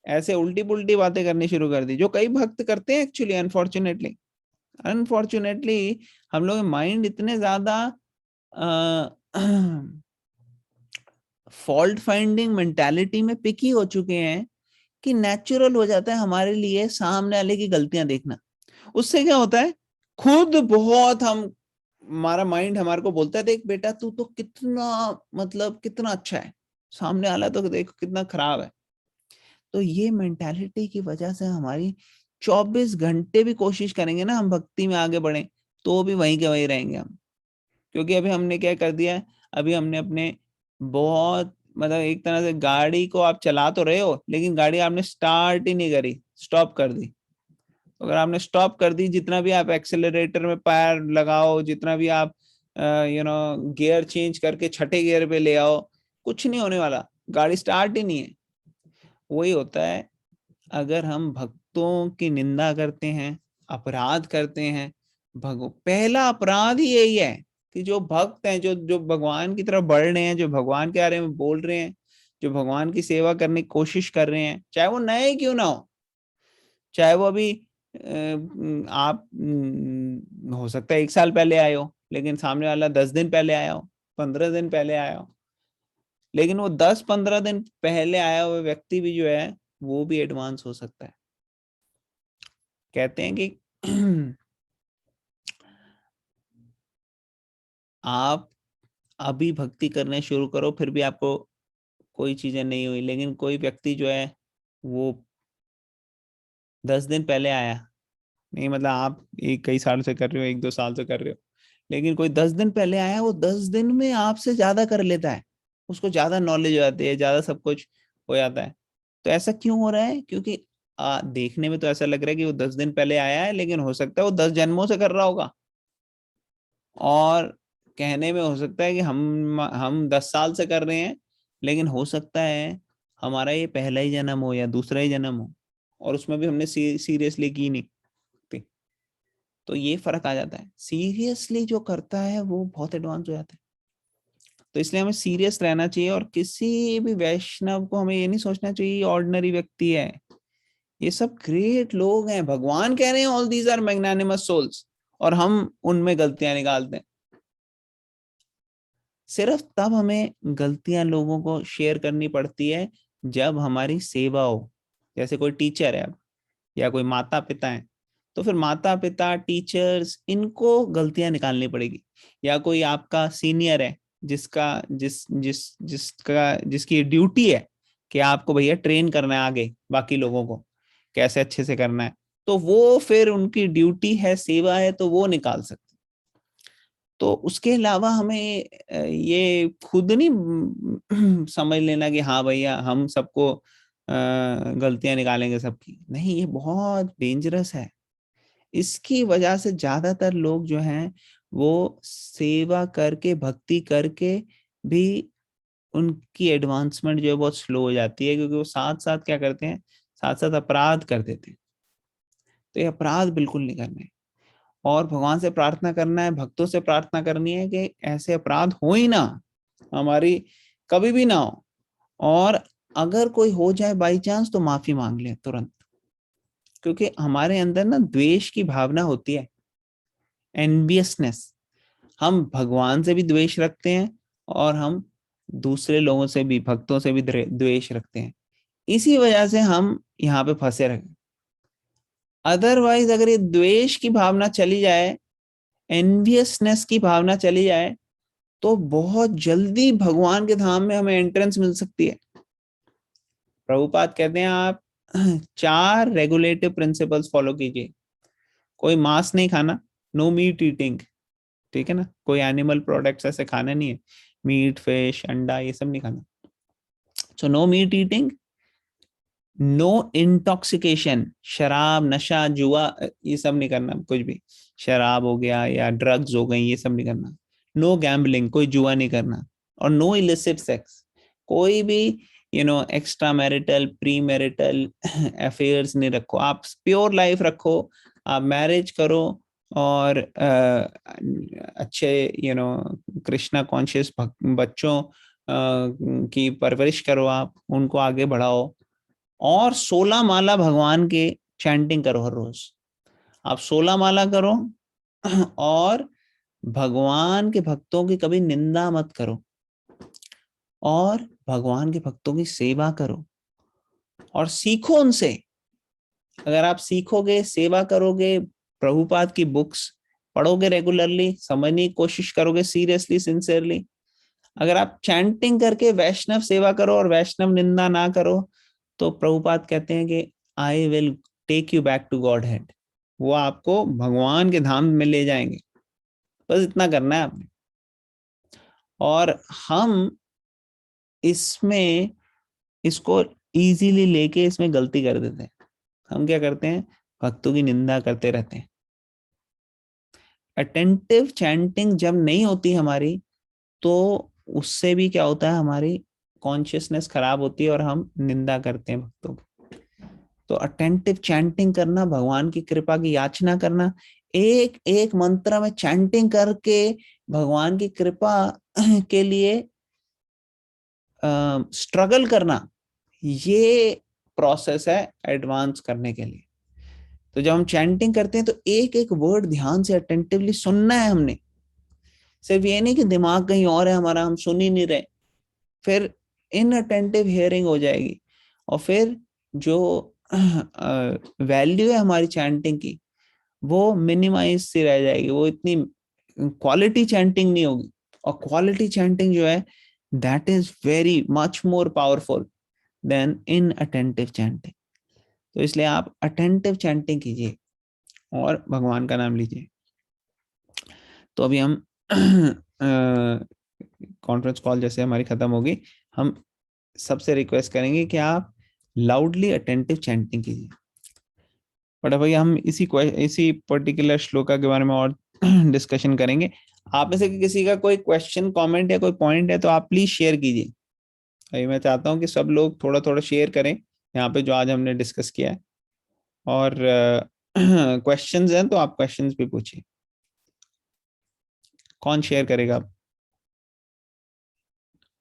ऐसे उल्टी पुल्टी बातें करनी शुरू कर दी, जो कई भक्त करते हैं एक्चुअली। अनफॉर्चुनेटली हम लोग माइंड इतने ज्यादा फॉल्ट फाइंडिंग मेंटालिटी में पिकी हो चुके हैं कि नेचुरल हो जाता है हमारे लिए सामने वाले की गलतियां देखना। उससे क्या होता है, खुद बहुत हम, हमारा माइंड हमारे को बोलता है देख बेटा तू तो कितना, मतलब कितना अच्छा है, सामने वाला तो देखो कितना खराब है। तो ये मेंटालिटी की वजह से हमारी 24 घंटे भी कोशिश करेंगे ना हम भक्ति में आगे बढ़े, तो भी वहीं के वहीं रहेंगे हम। क्योंकि अभी हमने क्या कर दिया है, अभी हमने अपने बहुत, मतलब एक तरह से गाड़ी को आप चला तो रहे हो लेकिन गाड़ी आपने स्टार्ट ही नहीं करी, स्टॉप कर दी। अगर आपने स्टॉप कर दी, जितना भी आप एक्सेलरेटर में पैर लगाओ, जितना भी आप गियर चेंज करके छठे गियर पे ले आओ, कुछ नहीं होने वाला, गाड़ी स्टार्ट ही नहीं है। वही होता है अगर हम भक्तों की निंदा करते हैं, अपराध करते हैं। पहला अपराध ही यही है कि जो भक्त हैं, जो जो भगवान की तरफ बढ़ रहे हैं, जो भगवान के बारे में बोल रहे हैं, जो भगवान की सेवा करने की कोशिश कर रहे हैं, चाहे वो नए क्यों ना हो, चाहे वो अभी आप हो सकता है 1 साल पहले आए हो, लेकिन सामने वाला 10 दिन पहले आया हो, 15 दिन पहले आया हो, लेकिन वो 10-15 दिन पहले आया हुआ व्यक्ति भी जो है वो भी एडवांस हो सकता है। कहते हैं कि आप अभी भक्ति करने शुरू करो, फिर भी आपको कोई चीजें नहीं हुई, लेकिन कोई व्यक्ति जो है वो 10 दिन पहले आया, नहीं मतलब आप एक कई साल से कर रहे हो, 1-2 साल से कर रहे हो, लेकिन कोई 10 दिन पहले आया, वो 10 दिन में आपसे ज्यादा कर लेता है, उसको ज्यादा नॉलेज हो जाती है, ज्यादा सब कुछ हो जाता है। तो ऐसा क्यों हो रहा है? क्योंकि देखने में तो ऐसा लग रहा है कि वो 10 दिन पहले आया है, लेकिन हो सकता है वो 10 जन्मों से कर रहा होगा, और कहने में हो सकता है कि हम 10 साल से कर रहे हैं, लेकिन हो सकता है हमारा ये पहला ही जन्म हो या दूसरा ही जन्म हो, और उसमें भी हमने सीरियसली की नहीं। तो ये फर्क आ जाता है। सीरियसली जो करता है वो बहुत एडवांस हो जाता है। तो इसलिए हमें सीरियस रहना चाहिए, और किसी भी वैष्णव को हमें ये नहीं सोचना चाहिए ऑर्डिनरी व्यक्ति है, ये सब ग्रेट लोग हैं। भगवान कह रहे हैं all these are magnanimous souls, और हम उनमें गलतियां निकालते हैं। सिर्फ तब हमें गलतियां लोगों को शेयर करनी पड़ती है जब हमारी सेवा हो। जैसे कोई टीचर है अब, या कोई माता पिता है, तो फिर माता पिता, टीचर्स, इनको गलतियां निकालनी पड़ेगी। या कोई आपका सीनियर है जिसकी ड्यूटी है कि आपको भैया ट्रेन करना है आगे बाकी लोगों को कैसे अच्छे से करना है, तो वो फिर उनकी ड्यूटी है, सेवा है, तो वो निकाल सकते। तो उसके अलावा हमें ये खुद नहीं समझ लेना कि हाँ भैया हम सबको गलतियां निकालेंगे सबकी, नहीं, ये बहुत डेंजरस है। इसकी वजह से ज्यादातर लोग जो हैं वो सेवा करके, भक्ति करके भी उनकी एडवांसमेंट जो है बहुत स्लो हो जाती है, क्योंकि वो साथ साथ क्या करते हैं, साथ साथ अपराध कर देते हैं। तो ये अपराध बिल्कुल नहीं करने हैं। और भगवान से प्रार्थना करना है, भक्तों से प्रार्थना करनी है कि ऐसे अपराध हो ही ना, हमारी कभी भी ना हो, और अगर कोई हो जाए बाई चांस तो माफी मांग ले तुरंत। क्योंकि हमारे अंदर ना द्वेष की भावना होती है, एनवियसनेस। हम भगवान से भी द्वेष रखते हैं, और हम दूसरे लोगों से भी, भक्तों से भी द्वेष रखते हैं। इसी वजह से हम यहाँ पे फंसे रहे। अदरवाइज अगर ये द्वेष की भावना चली जाए, एनवियसनेस की भावना चली जाए, तो बहुत जल्दी भगवान के धाम में हमें एंट्रेंस मिल सकती है। प्रभुपाद कहते हैं आप 4 रेगुलेटिव प्रिंसिपल्स फॉलो कीजिए। कोई मांस नहीं खाना, नो मीट ईटिंग, ठीक है ना, कोई एनिमल प्रोडक्ट्स ऐसे खाना नहीं है, मीट, फिश, अंडा, ये सब नहीं खाना। So no meat eating, no intoxication, शराब, नशा, जुआ, ये सब नहीं करना, कुछ भी शराब हो गया या ड्रग्स हो गई, ये सब नहीं करना। नो गैम्बलिंग, कोई जुआ नहीं करना। और नो इलिसिट सेक्स, कोई भी extra marital, pre marital affairs नहीं रखो। आप प्योर लाइफ रखो, आप मैरिज करो, और अच्छे कृष्णा कॉन्शियस बच्चों की परवरिश करो, आप उनको आगे बढ़ाओ, और 16 माला भगवान के चैंटिंग करो हर रोज। आप 16 माला करो, और भगवान के भक्तों की कभी निंदा मत करो, और भगवान के भक्तों की सेवा करो, और सीखो उनसे। अगर आप सीखोगे, सेवा करोगे, प्रभुपाद की बुक्स पढ़ोगे रेगुलरली, समझने की कोशिश करोगे सीरियसली, सिंसियरली, अगर आप चैंटिंग करके वैष्णव सेवा करो और वैष्णव निंदा ना करो, तो प्रभुपाद कहते हैं कि I will take you back to Godhead, वो आपको भगवान के धाम में ले जाएंगे। बस इतना करना है आपने। और हम इसमें इसको इजीली लेके इसमें गलती कर देते हैं। हम क्या करते हैं, भक्तों की निंदा करते रहते हैं। अटेंटिव चैंटिंग जब नहीं होती हमारी, तो उससे भी क्या होता है, हमारी कॉन्शियसनेस खराब होती है और हम निंदा करते हैं भक्तों की। तो अटेंटिव चैंटिंग करना, भगवान की कृपा की याचना करना, एक एक मंत्र में चैंटिंग करके भगवान की कृपा के लिए स्ट्रगल करना, ये प्रोसेस है एडवांस करने के लिए। तो जब हम चैंटिंग करते हैं तो एक एक वर्ड ध्यान से अटेंटिवली सुनना है हमने। सिर्फ ये नहीं कि दिमाग कहीं और है हमारा, हम सुन ही नहीं रहे, फिर इनअटेंटिव हियरिंग हो जाएगी, और फिर जो वैल्यू है हमारी चैंटिंग की वो मिनिमाइज सी रह जाएगी, वो इतनी क्वालिटी चैंटिंग नहीं होगी। और क्वालिटी चैंटिंग जो है that is very much more powerful than inattentive chanting. तो इसलिए आप अटेंटिव चैंटिंग कीजिए और भगवान का नाम लीजिए। तो अभी हम कॉन्फ्रेंस कॉल जैसे हमारी खत्म होगी, हम सबसे रिक्वेस्ट करेंगे कि आप लाउडली अटेंटिव चैंटिंग कीजिए। बट भैया हम इसी पर्टिकुलर श्लोका के बारे में और डिस्कशन करेंगे। आप में से किसी का कोई क्वेश्चन, कमेंट या कोई पॉइंट है तो आप प्लीज शेयर कीजिए। अभी मैं चाहता हूँ कि सब लोग थोड़ा थोड़ा शेयर करें यहाँ पे जो आज हमने डिस्कस किया है, और क्वेश्चंस हैं तो आप क्वेश्चंस भी पूछिए। कौन शेयर करेगा?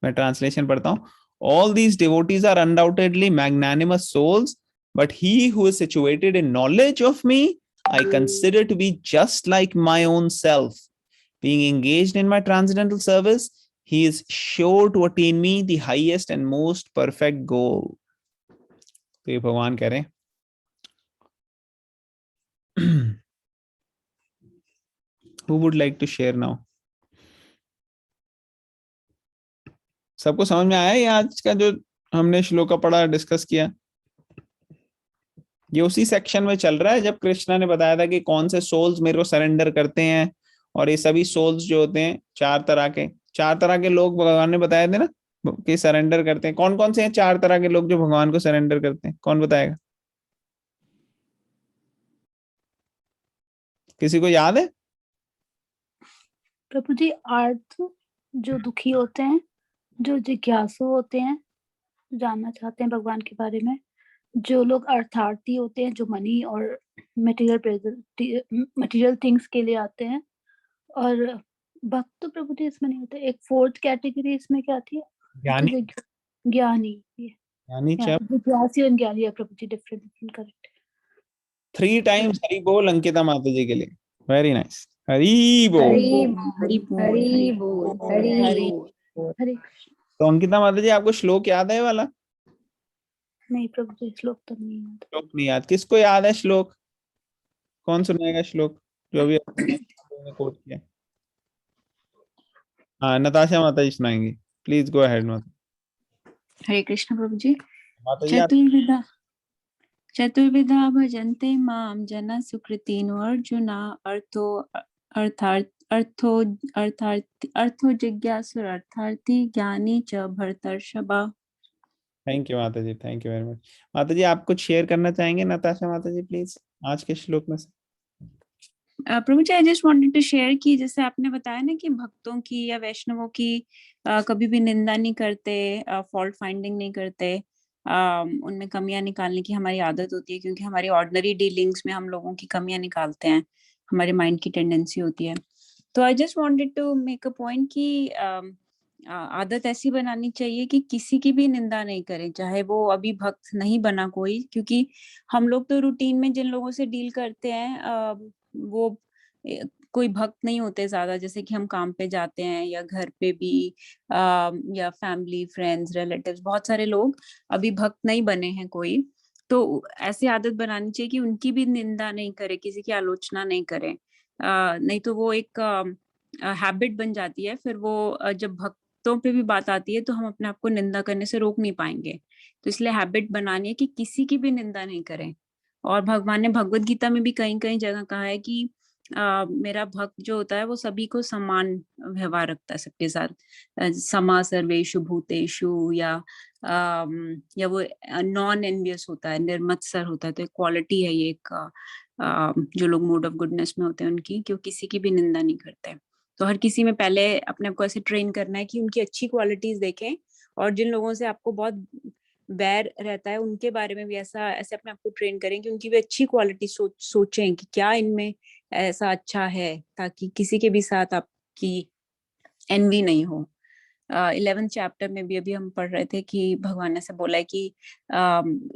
मैं ट्रांसलेशन पढ़ता हूँ। All these devotees are undoubtedly magnanimous souls, but he who is situated in knowledge of me, I consider to be just like my own self. Being engaged in my transcendental service, he is sure to attain me the highest and most perfect goal. तो ये भगवान कह रहे हैं। Who would like to share now? सबको समझ में आया ये आज का जो हमने श्लोका पढ़ा, डिस्कस किया? ये उसी सेक्शन में चल रहा है जब कृष्णा ने बताया था कि कौन से सोल्स मेरे को सरेंडर करते हैं, और ये सभी सोल्स जो होते हैं चार तरह के लोग भगवान ने बताए थे ना कि सरेंडर करते हैं। कौन कौन से हैं चार तरह के लोग जो भगवान को सरेंडर करते हैं? कौन बताएगा? किसी को याद है? प्रभु जी, अर्थ जो दुखी होते हैं, जो जिज्ञासु होते हैं, जानना चाहते हैं भगवान के बारे में, जो लोग अर्थार्थी होते हैं, जो मनी और मटेरियल थिंग्स के लिए आते हैं, और भक्त तो प्रभु जी इसमें नहीं होते। एक फोर्थ कैटेगरी इसमें क्या थी? ज्ञानी। ज्ञानी। ज्ञानी जब जिज्ञासी और ज्ञानी है प्रभु जी, डिफरेंट, करेक्ट। 3 टाइम्स हरि बोल अंकिता माता जी के लिए। Very nice. हरि बोल। हरि हरि बोल, हरि बोल, हरि बोल। हरे तो अंकिता माता जी आपको श्लोक याद है वाला? नहीं प्रभु जी, श्लोक तो नहीं याद। श्लोक नहीं याद? किसको याद है श्लोक? कौन सुनाएगा श्लोक जो अभी आपने कोट किया? हाँ, नताशा माता जी सुनाएंगी। प्लीज गो अहेड माता। हरे कृष्ण प्रभु जी। माता जी आप चतुर्विधा भजन्ते माम जना सुकृतिनो अर्जुना अर्थो जिज्ञासुर अर्थार्थी ज्ञानी च भरतर्षभा। थैंक यू माता जी, थैंक यू वेरी मच। माता जी आप कुछ शेयर करना चाहेंगे नताशा माता जी प्लीज आज के श्लोक में से? प्रभु जी, I just wanted to share कि जैसे आपने बताया ना कि भक्तों की या वैष्णवों की कभी भी निंदा नहीं करते, फॉल्ट फाइंडिंग नहीं करते, उनमें कमियां निकालने की हमारी आदत होती है, क्योंकि हमारी ऑर्डिनरी डीलिंग्स में हम लोगों की कमियां निकालते हैं, हमारे माइंड की टेंडेंसी होती है। तो I just wanted to make a point कि आदत ऐसी बनानी चाहिए कि किसी की भी निंदा नहीं करें, चाहे वो अभी भक्त नहीं बना कोई, क्योंकि हम लोग तो रूटीन में जिन लोगों से डील करते हैं वो कोई भक्त नहीं होते ज्यादा। जैसे कि हम काम पे जाते हैं या घर पे भी या फैमिली, फ्रेंड्स, रिलेटिव्स, बहुत सारे लोग अभी भक्त नहीं बने हैं कोई। तो ऐसी आदत बनानी चाहिए कि उनकी भी निंदा नहीं करे, किसी की आलोचना नहीं करें, नहीं तो वो एक हैबिट बन जाती है। फिर वो जब भक्तों पे भी बात आती है तो हम अपने आप को निंदा करने से रोक नहीं पाएंगे। तो इसलिए हैबिट बनानी है कि किसी की भी निंदा नहीं करें। और भगवान ने भगवत गीता में भी कई कई जगह कहा है कि मेरा भक्त जो होता है वो सभी को समान व्यवहार रखता है, सबके साथ, समा सर्वेषु भूतेषु, या वो नॉन एनवियस होता है, निर्मत्सर होता है। तो एक क्वालिटी है ये एक जो लोग मोड ऑफ गुडनेस में होते हैं उनकी, कि वो किसी की भी निंदा नहीं करते। तो हर किसी में पहले अपने आप को ऐसे ट्रेन करना है कि उनकी अच्छी क्वालिटीज देखें, और जिन लोगों से आपको बहुत वैर रहता है उनके बारे में भी ऐसे अपने आप को ट्रेन करें कि उनकी भी अच्छी क्वालिटी सोचें कि क्या इनमें ऐसा अच्छा है, ताकि किसी के भी साथ आपकी एनवी नहीं हो। 11th चैप्टर में भी अभी हम पढ़ रहे थे कि भगवान ने ऐसे बोला है कि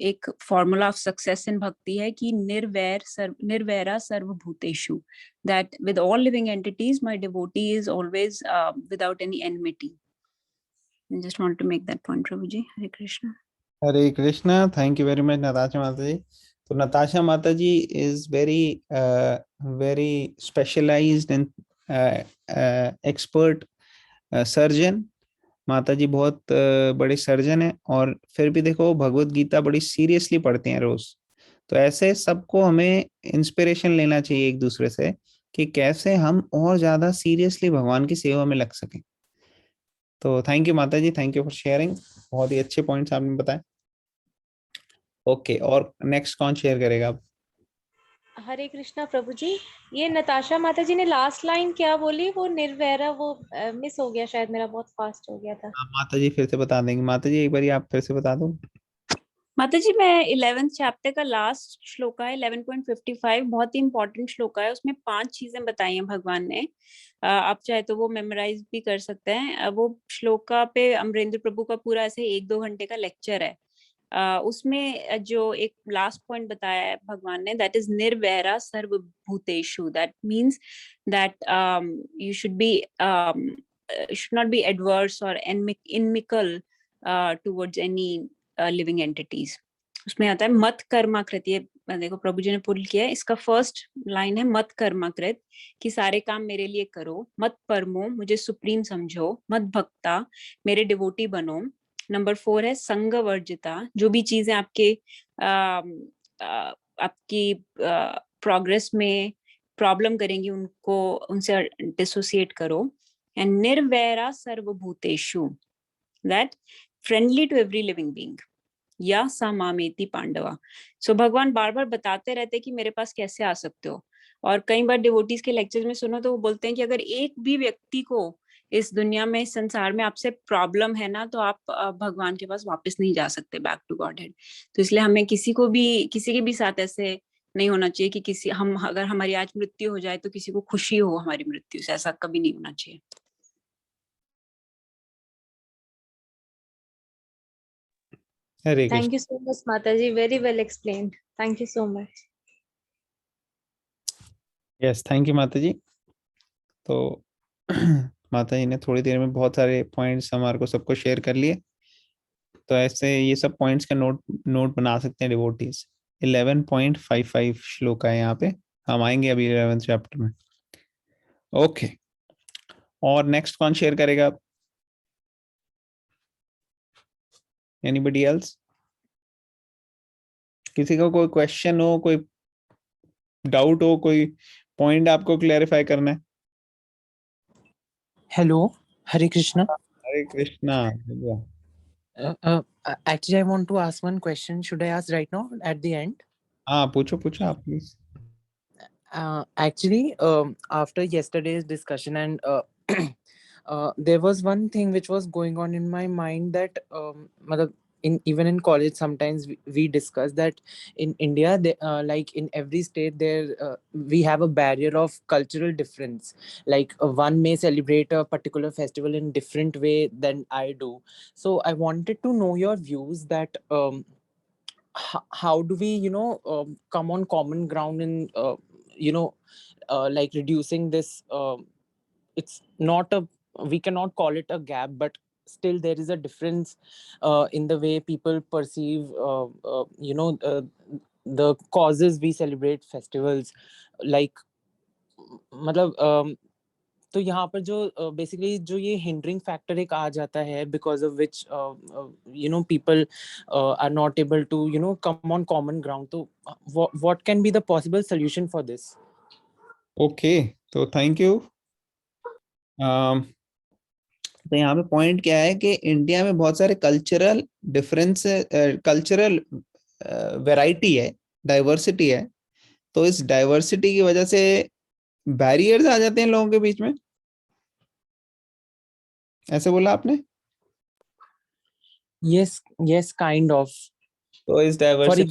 एक फॉर्मूला ऑफ सक्सेस इन भक्ति है कि निर्वैरा सर्वभूतेषु, that with all living entities my devotee is always without any enmity. I just want to make that point, Prabhuji. Hare Krishna. Hare Krishna. Thank you very much Natasha माता जी। तो नताशा माता जी is very specialised and expert surgeon, माता जी बहुत बड़े सर्जन है, और फिर भी देखो भगवत गीता बड़ी सीरियसली पढ़ते हैं रोज। तो ऐसे सबको हमें इंस्पिरेशन लेना चाहिए एक दूसरे से कि कैसे हम और ज्यादा सीरियसली भगवान की सेवा में लग सकें। तो थैंक यू माता जी, थैंक यू फॉर शेयरिंग, बहुत ही अच्छे पॉइंट्स आपने बताए। ओके, और नेक्स्ट कौन शेयर करेगा अब? हरे कृष्णा प्रभु जी। ये नताशा माता जी ने लास्ट लाइन क्या बोली, वो निर्वैरा, वो मिस हो गया शायद, मेरा बहुत फास्ट हो गया था। माता जी फिर से बता देंगे, माता जी एक बार आप फिर से बता दो। माता जी, मैं 11th चैप्टर का लास्ट श्लोका है 11.55, बहुत ही इंपॉर्टेंट श्लोका है। उसमें 5 चीजें बताई हैं भगवान ने। आप चाहे तो वो मेमोराइज भी कर सकते हैं। वो श्लोका पे अमरेंद्र प्रभु का पूरा ऐसे 1-2 घंटे का लेक्चर है। उसमें जो एक लास्ट पॉइंट बताया है भगवान ने, दैट इज निर्वैरा सर्वभूतेषु। That means that you should be should not be adverse or inimical towards any living entities. उसमें आता है मत कर्माकृत। ये देखो प्रभु जी ने पुल किया है, इसका फर्स्ट लाइन है मत कर्माकृत, कि सारे काम मेरे लिए करो। मत परमो, मुझे सुप्रीम समझो। मत भक्ता, मेरे डिवोटी बनो। नंबर 4 है संग वर्जिता, जो भी चीजें आपके आपकी प्रोग्रेस में प्रॉब्लम करेंगी उनको, उनसे डिसोसिएट करो। एंड निर्वैरा सर्वभूतेषु, that friendly to every living being, या सा मामेति पांडवा। सो भगवान बार बार बताते रहते हैं कि मेरे पास कैसे आ सकते हो। और कई बार डिवोटीज के लेक्चर्स में सुनो तो वो बोलते हैं कि अगर एक भी व्यक्ति को इस दुनिया में, इस संसार में आपसे प्रॉब्लम है ना, तो आप भगवान के पास वापस नहीं जा सकते, बैक टू गॉड हेड। तो इसलिए हमें किसी को भी, किसी के भी साथ ऐसे नहीं होना चाहिए कि किसी हम अगर हमारी आज मृत्यु हो जाए तो किसी को खुशी हो हमारी मृत्यु से, ऐसा कभी नहीं होना चाहिए। Hare Krishna. Thank you so much माता जी, very well explained, thank you so much. Yes, thank you माता जी। तो माता जी ने थोड़ी देर में बहुत सारे पॉइंट्स हमारे को सबको शेयर कर लिए। तो ऐसे ये सब पॉइंट्स का नोट बना सकते हैं डिवोटीज। 11.55 श्लोक है यहाँ पे, हम आएंगे अभी 11th चैप्टर में। ओके, और नेक्स्ट कौन शेयर करेगा? Anybody else? किसी को कोई क्वेश्चन हो, कोई डाउट हो, कोई पॉइंट आपको क्लैरिफाई करना है? Hello, Hare Krishna. Hare Krishna. Actually, I want to ask one question. Should I ask right now at the end? हाँ, पूछो पूछो आप please. Actually, after yesterday's discussion and there was one thing which was going on in my mind that matlab, even in college sometimes we discuss that in India like in every state there we have a barrier of cultural difference. Like one may celebrate a particular festival in different way than I do. So I wanted to know your views that how do we come on common ground in you know like reducing this it's not a, we cannot call it a gap, but still there is a difference in the way people perceive the causes we celebrate festivals like मतलब तो यहाँ पर जो बेसिकली जो ये हिंडरिंग फैक्टर एक आ जाता है because of which people are not able to come on common ground, तो what can be the possible solution for this? Okay, तो थैंक यू। तो यहाँ पे पॉइंट क्या है कि इंडिया में बहुत सारे कल्चरल डिफरेंस, कल्चरल वैरायटी है, डाइवर्सिटी है। तो इस डाइवर्सिटी की वजह से बैरियर्स आ जाते हैं लोगों के बीच में, ऐसे बोला आपने? Yes, yes, kind of. तो इस For diversity,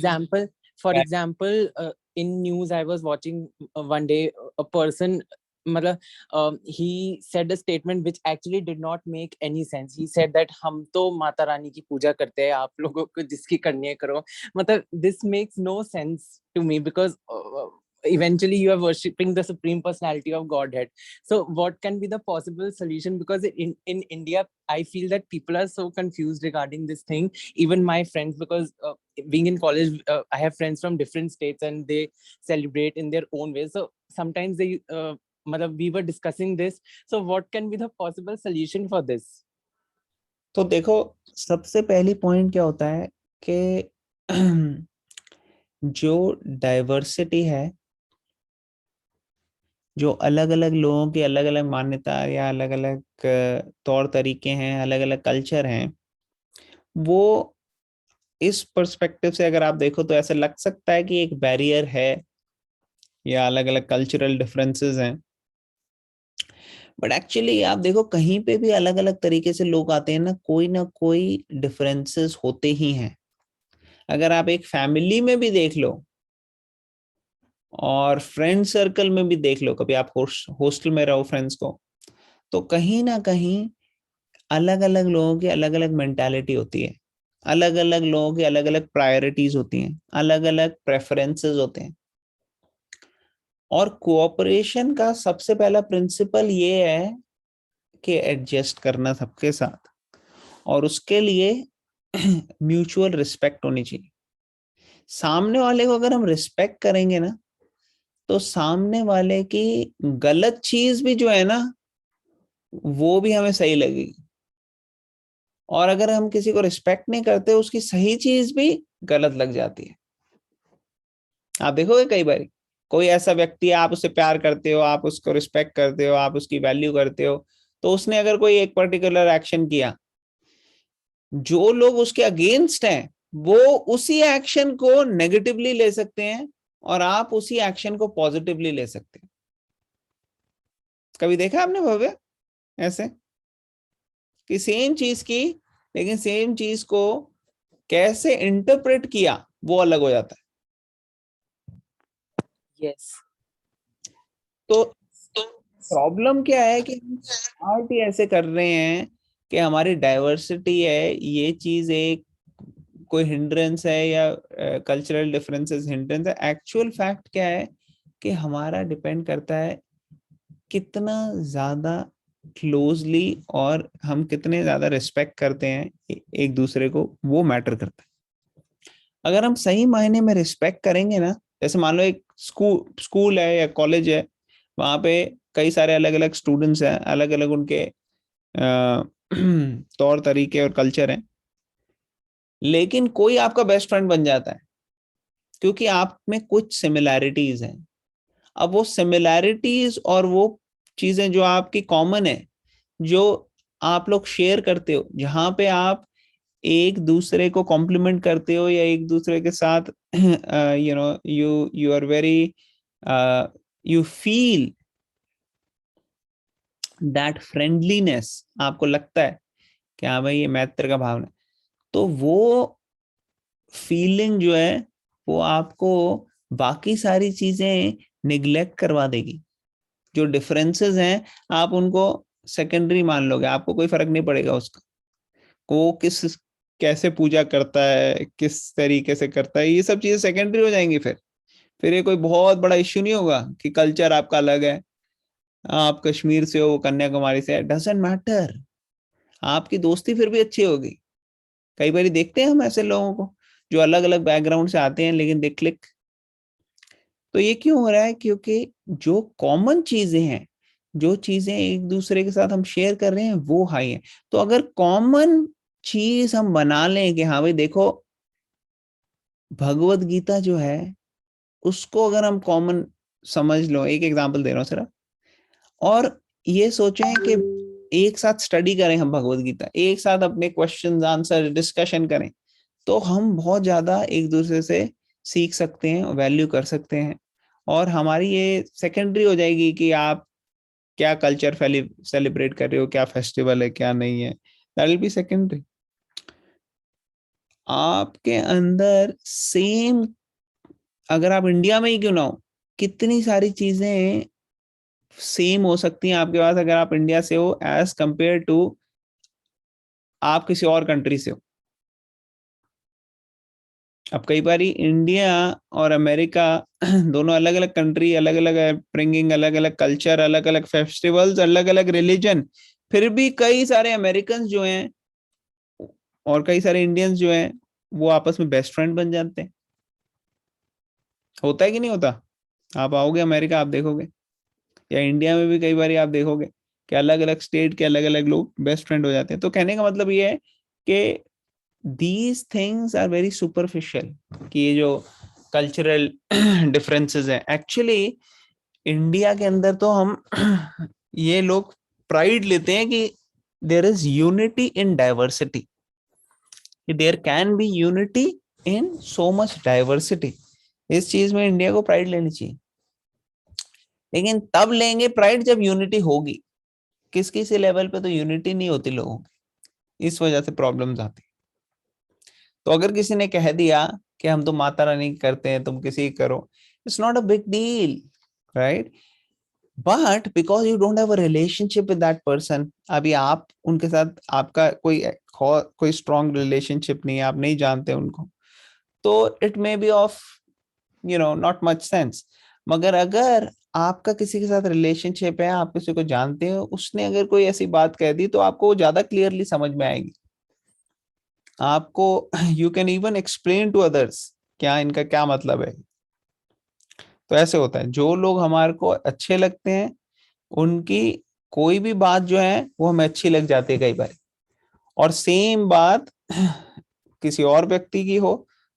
example, in news I was watching one day a person, he said a statement which actually did not make any sense. He said that हम तो माता रानी की पूजा करते हैं, आप लोगों को जिसकी करनी है करो. मतलब this makes no sense to me because eventually you are worshipping the supreme personality of Godhead. So what can be the possible solution? Because in India I feel that people are so confused regarding this thing. Even my friends, because being in college I have friends from different states and they celebrate in their own ways. So sometimes they मतलब we were discussing this, so what can be the possible solution for this? तो देखो, सबसे पहली पॉइंट क्या होता है कि जो डाइवर्सिटी है, जो अलग अलग लोगों की अलग अलग मान्यता या अलग अलग तौर तरीके हैं, अलग अलग कल्चर हैं, वो इस पर्सपेक्टिव से अगर आप देखो तो ऐसा लग सकता है कि एक बैरियर है या अलग अलग कल्चरल डिफरेंसेस हैं, बट एक्चुअली आप देखो कहीं पे भी अलग अलग तरीके से लोग आते हैं ना कोई डिफरेंसेस होते ही हैं। अगर आप एक फैमिली में भी देख लो और फ्रेंड सर्कल में भी देख लो, कभी आप हॉस्टल में रहो फ्रेंड्स को, तो कहीं ना कहीं अलग अलग लोगों की अलग अलग मेंटालिटी होती है, अलग अलग लोगों की अलग अलग प्रायोरिटीज होती हैं, अलग अलग प्रेफरेंसेस होते हैं। और कोऑपरेशन का सबसे पहला प्रिंसिपल ये है कि एडजस्ट करना सबके साथ, और उसके लिए म्यूचुअल रिस्पेक्ट होनी चाहिए। सामने वाले को अगर हम रिस्पेक्ट करेंगे ना, तो सामने वाले की गलत चीज भी जो है ना, वो भी हमें सही लगेगी, और अगर हम किसी को रिस्पेक्ट नहीं करते, उसकी सही चीज भी गलत लग जाती है। आप देखोगे कई बार कोई ऐसा व्यक्ति है, आप उससे प्यार करते हो, आप उसको रिस्पेक्ट करते हो, आप उसकी वैल्यू करते हो, तो उसने अगर कोई एक पर्टिकुलर एक्शन किया, जो लोग उसके अगेंस्ट हैं वो उसी एक्शन को नेगेटिवली ले सकते हैं, और आप उसी एक्शन को पॉजिटिवली ले सकते हैं। कभी देखा आपने भव्य ऐसे कि सेम चीज की, लेकिन सेम चीज को कैसे इंटरप्रेट किया वो अलग हो जाता है। Yes. तो प्रॉब्लम क्या है कि हम स्टार्ट ही ऐसे कर रहे हैं कि हमारी डाइवर्सिटी है, ये चीज एक कोई हिंड्रेंस है या कल्चरल डिफरेंसेस हिंड्रेंस है। एक्चुअल फैक्ट क्या है कि हमारा डिपेंड करता है कितना ज्यादा क्लोजली और हम कितने ज्यादा रिस्पेक्ट करते हैं एक दूसरे को, वो मैटर करता है। अगर हम सही मायने में रिस्पेक्ट करेंगे ना, जैसे मान लो एक स्कूल है या कॉलेज है, वहां पे कई सारे अलग अलग स्टूडेंट्स हैं, अलग अलग उनके तौर तरीके और कल्चर हैं, लेकिन कोई आपका बेस्ट फ्रेंड बन जाता है क्योंकि आप में कुछ सिमिलैरिटीज हैं। अब वो सिमिलैरिटीज और वो चीजें जो आपकी कॉमन है, जो आप लोग शेयर करते हो, जहां पे आप एक दूसरे को कॉम्प्लीमेंट करते हो या एक दूसरे के साथ you are very you feel that friendliness, आपको लगता है कि हाँ भाई ये मैत्र का भावना, तो वो फीलिंग जो है वो आपको बाकी सारी चीजें निग्लेक्ट करवा देगी। जो डिफरेंसेस हैं आप उनको सेकेंडरी मान लोगे, आपको कोई फर्क नहीं पड़ेगा उसका, वो किस कैसे पूजा करता है, किस तरीके से करता है, ये सब चीजें सेकेंडरी हो जाएंगी। फिर ये कोई बहुत बड़ा इश्यू नहीं होगा कि कल्चर आपका अलग है, आप कश्मीर से हो, वो कन्याकुमारी से है, डजंट मैटर, आपकी दोस्ती फिर भी अच्छी होगी। कई बार देखते हैं हम ऐसे लोगों को जो अलग अलग बैकग्राउंड से आते हैं लेकिन दे क्लिक। तो ये क्यों हो रहा है? क्योंकि जो कॉमन चीजें हैं, जो चीजें एक दूसरे के साथ हम शेयर कर रहे हैं, वो हाई है। तो अगर कॉमन चीज हम बना लें कि हाँ भाई देखो, भगवत गीता जो है उसको अगर हम कॉमन समझ लो, एक एग्जांपल दे रहा हूँ सिर्फ, और ये सोचें कि एक साथ स्टडी करें हम भगवत गीता, एक साथ अपने क्वेश्चंस आंसर डिस्कशन करें, तो हम बहुत ज्यादा एक दूसरे से सीख सकते हैं, वैल्यू कर सकते हैं, और हमारी ये सेकेंडरी हो जाएगी कि आप क्या कल्चर सेलिब्रेट कर रहे हो, क्या फेस्टिवल है, क्या नहीं है, दैट विल बी सेकेंडरी। आपके अंदर सेम, अगर आप इंडिया में ही क्यों ना हो, कितनी सारी चीजें सेम हो सकती हैं आपके पास अगर आप इंडिया से हो एज कंपेयर टू आप किसी और कंट्री से हो। अब कई बार इंडिया और अमेरिका दोनों अलग अलग कंट्री, अलग अलग अपब्रिंगिंग, अलग अलग कल्चर, अलग अलग फेस्टिवल्स, अलग अलग रिलीजन, फिर भी कई सारे अमेरिकन जो हैं और कई सारे इंडियंस जो हैं वो आपस में बेस्ट फ्रेंड बन जाते हैं। होता है कि नहीं होता? आप आओगे अमेरिका, आप देखोगे या इंडिया में भी कई बार आप देखोगे कि अलग अलग स्टेट के अलग अलग लोग बेस्ट फ्रेंड हो जाते हैं। तो कहने का मतलब ये है कि these things are very superficial, कि ये जो कल्चरल डिफरेंसेस हैं, एक्चुअली इंडिया के अंदर तो हम ये लोग प्राइड लेते हैं कि there is unity in diversity, कि there can be unity in so much diversity. इस चीज में इंडिया को प्राइड लेनी चाहिए, लेकिन तब लेंगे प्राइड जब यूनिटी होगी। किस किसी लेवल पे तो यूनिटी नहीं होती लोगों की, इस वजह से प्रॉब्लम्स आती। तो अगर किसी ने कह दिया कि हम तो माता रानी करते हैं, तुम किसी करो, it's not a big deal, right? But because you don't have a relationship with that person, अभी आप उनके साथ आपका कोई स्ट्रॉन्ग रिलेशनशिप नहीं है, आप नहीं जानते उनको, तो it may be of not much sense. मगर अगर आपका किसी के साथ रिलेशनशिप है, आप किसी को जानते हो, उसने अगर कोई ऐसी बात कह दी तो आपको ज्यादा क्लियरली समझ में आएगी। आपको you can even explain to others क्या इनका क्या मतलब है। तो ऐसे होता है, जो लोग हमारे को अच्छे लगते हैं उनकी कोई भी बात जो है वो हमें अच्छी लग जाती है कई बार, और सेम बात किसी और व्यक्ति की हो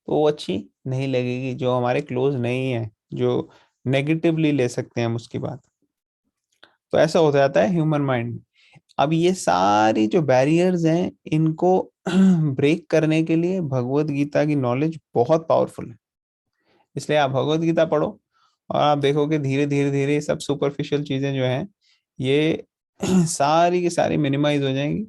तो वो अच्छी नहीं लगेगी, जो हमारे क्लोज नहीं है, जो नेगेटिवली ले सकते हैं हम उसकी बात। तो ऐसा हो जाता है ह्यूमन माइंड में। अब ये सारी जो बैरियर्स हैं, इनको ब्रेक करने के लिए भगवत गीता की नॉलेज बहुत पावरफुल है। इसलिए आप भगवत गीता पढ़ो और आप देखोगे धीरे धीरे धीरे सब सुपरफिशियल चीजें जो हैं ये सारी की सारी मिनिमाइज हो जाएंगी,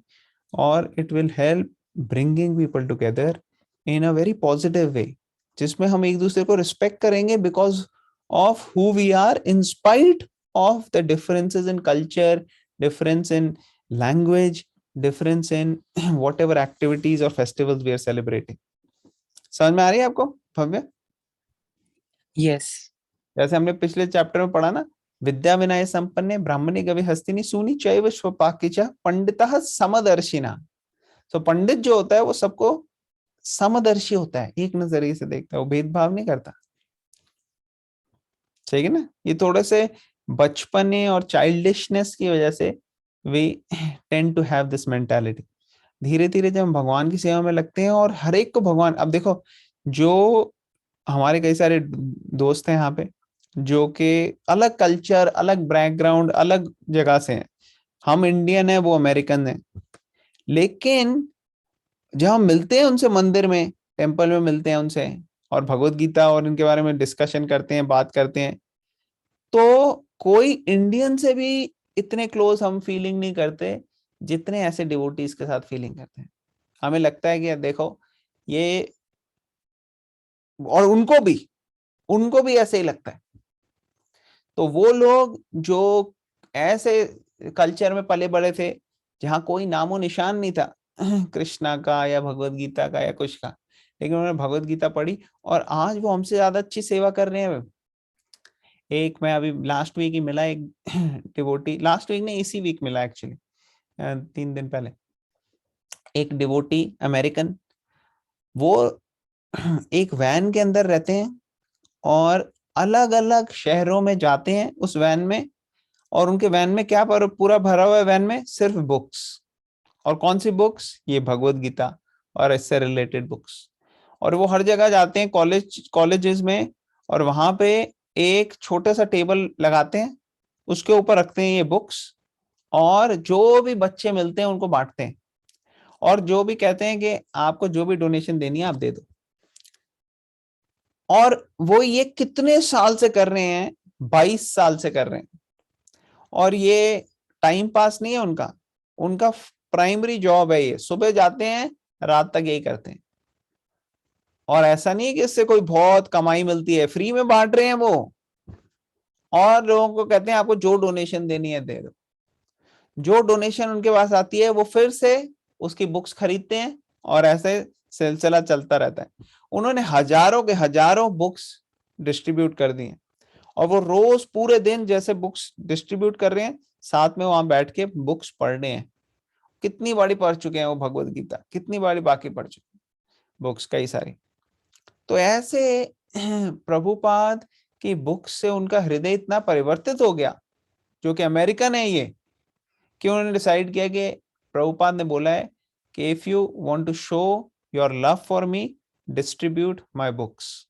और it will help bringing people together in a very positive way, जिसमें हम एक दूसरे को रिस्पेक्ट करेंगे because of who we are, in spite of the differences in culture, difference in language, difference in whatever activities or festivals we are celebrating. समझ में आ रही है आपको भव्य? Yes. जैसे हमने पिछले चैप्टर में पढ़ा ना, विद्या विनय संपन्ने ब्राह्मणी गवि हस्तिनी सूनी चैव स्वपाकिच पंडितः समदर्शिना। तो पंडित जो होता है वो सबको समदर्शी होता है, एक नजरिए से देखता है, वो भेदभाव नहीं करता। ठीक है ना? ये थोड़े से बचपने और चाइल्डिशनेस की वजह से we tend to have this mentality. धीरे धीरे जब हम भगवान की सेवा में लगते हैं और हर एक को भगवान, अब देखो जो हमारे कई सारे दोस्त हैं यहाँ पे जो कि अलग कल्चर, अलग बैकग्राउंड, अलग जगह से हैं, हम इंडियन है, वो अमेरिकन है, लेकिन जब हम मिलते हैं उनसे मंदिर में, टेम्पल में मिलते हैं उनसे और भगवत गीता और इनके बारे में डिस्कशन करते हैं, बात करते हैं, तो कोई इंडियन से भी इतने क्लोज हम फीलिंग नहीं करते जितने ऐसे डिवोटीज के साथ फीलिंग करते हैं। हमें लगता है कि देखो ये, और उनको भी ऐसे ही लगता है। तो वो लोग जो ऐसे कल्चर में पले बड़े थे जहाँ कोई नामो निशान नहीं था कृष्णा का या भगवत गीता का या कुछ का, लेकिन उन्होंने भगवत गीता पढ़ी और आज वो हमसे ज्यादा अच्छी सेवा कर रहे हैं। एक मैं अभी लास्ट वीक ही मिला, एक डिवोटी, लास्ट वीक नहीं इसी वीक मिला एक्चुअली, 3 दिन पहले, एक डिवोटी अमेरिकन, वो एक वैन के अंदर रहते हैं और अलग अलग शहरों में जाते हैं उस वैन में, और उनके वैन में क्या पूरा भरा हुआ है, वैन में सिर्फ बुक्स। और कौन सी बुक्स? ये भगवत गीता और इससे रिलेटेड बुक्स। और वो हर जगह जाते हैं, कॉलेजेस में, और वहां पे एक छोटा सा टेबल लगाते हैं, उसके ऊपर रखते हैं ये बुक्स, और जो भी बच्चे मिलते हैं उनको बांटते हैं, और जो भी कहते हैं कि आपको जो भी डोनेशन देनी है आप दे दो। और वो ये कितने साल से कर रहे हैं? 22 साल से कर रहे हैं। और ये टाइम पास नहीं है उनका, उनका प्राइमरी जॉब है ये। सुबह जाते हैं, रात तक यही करते हैं। और ऐसा नहीं है कि इससे कोई बहुत कमाई मिलती है, फ्री में बांट रहे हैं वो, और लोगों को कहते हैं आपको जो डोनेशन देनी है दे दो। जो डोनेशन उनके पास आती है वो फिर से उसकी बुक्स खरीदते हैं, और ऐसे सिलसिला चलता रहता है। उन्होंने हजारों के हजारों बुक्स डिस्ट्रीब्यूट कर दी हैं, और वो रोज पूरे दिन जैसे बुक्स डिस्ट्रीब्यूट कर रहे हैं, साथ में वहां बैठ के बुक्स पढ़ रहे हैं। कितनी बारी पढ़ चुके हैं वो भगवत गीता, कितनी बारी बाकी पढ़ चुके हैं बुक्स, कई सारी। तो ऐसे प्रभुपाद की बुक्स से उनका हृदय इतना परिवर्तित हो गया जो कि अमेरिकन है ये, कि उन्होंने डिसाइड किया कि प्रभुपाद ने बोला है कि if you want to show your love for me, distribute my books.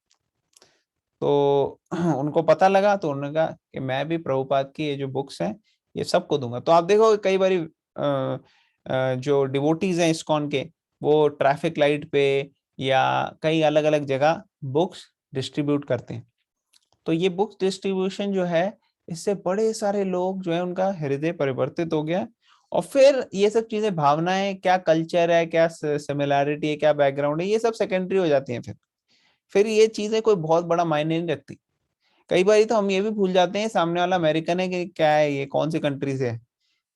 तो उनको पता लगा, तो उन्होंने कहा कि मैं भी प्रभुपाद की ये जो बुक्स हैं ये सबको दूंगा। तो आप देखो कई बारी जो डिवोटीज हैं इस्कॉन के, वो ट्रैफिक लाइट पे या कई अलग अलग जगह बुक्स डिस्ट्रीब्यूट करते हैं। तो ये बुक्स डिस्ट्रीब्यूशन जो है, इससे बड़े सारे लोग जो है उनका हृदय परिवर्तित हो गया। और फिर ये सब चीजें, भावनाएं, क्या कल्चर है, क्या सिमिलैरिटी है, क्या बैकग्राउंड है, ये सब सेकेंडरी हो जाती हैं। फिर ये चीजें कोई बहुत बड़ा मायने नहीं रखती। कई बार तो हम ये भी भूल जाते हैं सामने वाला अमेरिकन है कि क्या है, ये कौन सी कंट्री से है,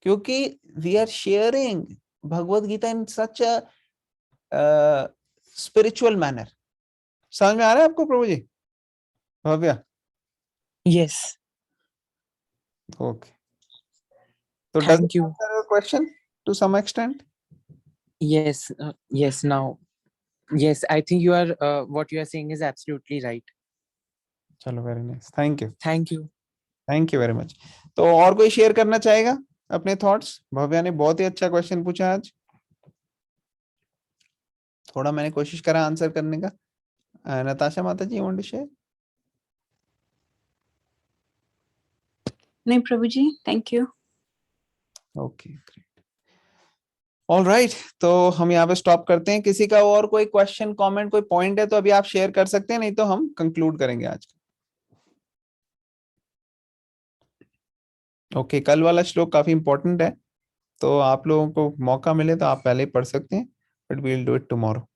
क्योंकि we are sharing Bhagavad Gita in such a spiritual manner. समझ में आ रहा है आपको प्रभु जी? भव्या? Yes. ओके, तो does Thank it you. answer your question to some extent? Yes. Yes. Now. Yes, I think you are. What you are saying is absolutely right. चलो, very nice, thank you, Thank you. Thank you very much. तो और कोई शेयर करना चाहेगा अपने थॉट्स? भव्या ने बहुत ही अच्छा क्वेश्चन पूछा आज, थोड़ा मैंने कोशिश करा आंसर करने का। नताशा माता जी, वांट टू शेयर? नहीं प्रभु जी, thank you. Okay, great, alright. तो हम यहाँ पे स्टॉप करते हैं। किसी का और कोई क्वेश्चन, कमेंट, कोई पॉइंट है तो अभी आप शेयर कर सकते हैं, नहीं तो हम कंक्लूड करेंगे आज। ओके, कल वाला श्लोक काफी इंपॉर्टेंट है, तो आप लोगों को मौका मिले तो आप पहले ही पढ़ सकते हैं, but we will do it tomorrow.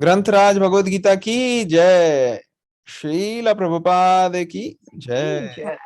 ग्रंथराज भगवद गीता की जय, श्रील प्रभुपाद की जय।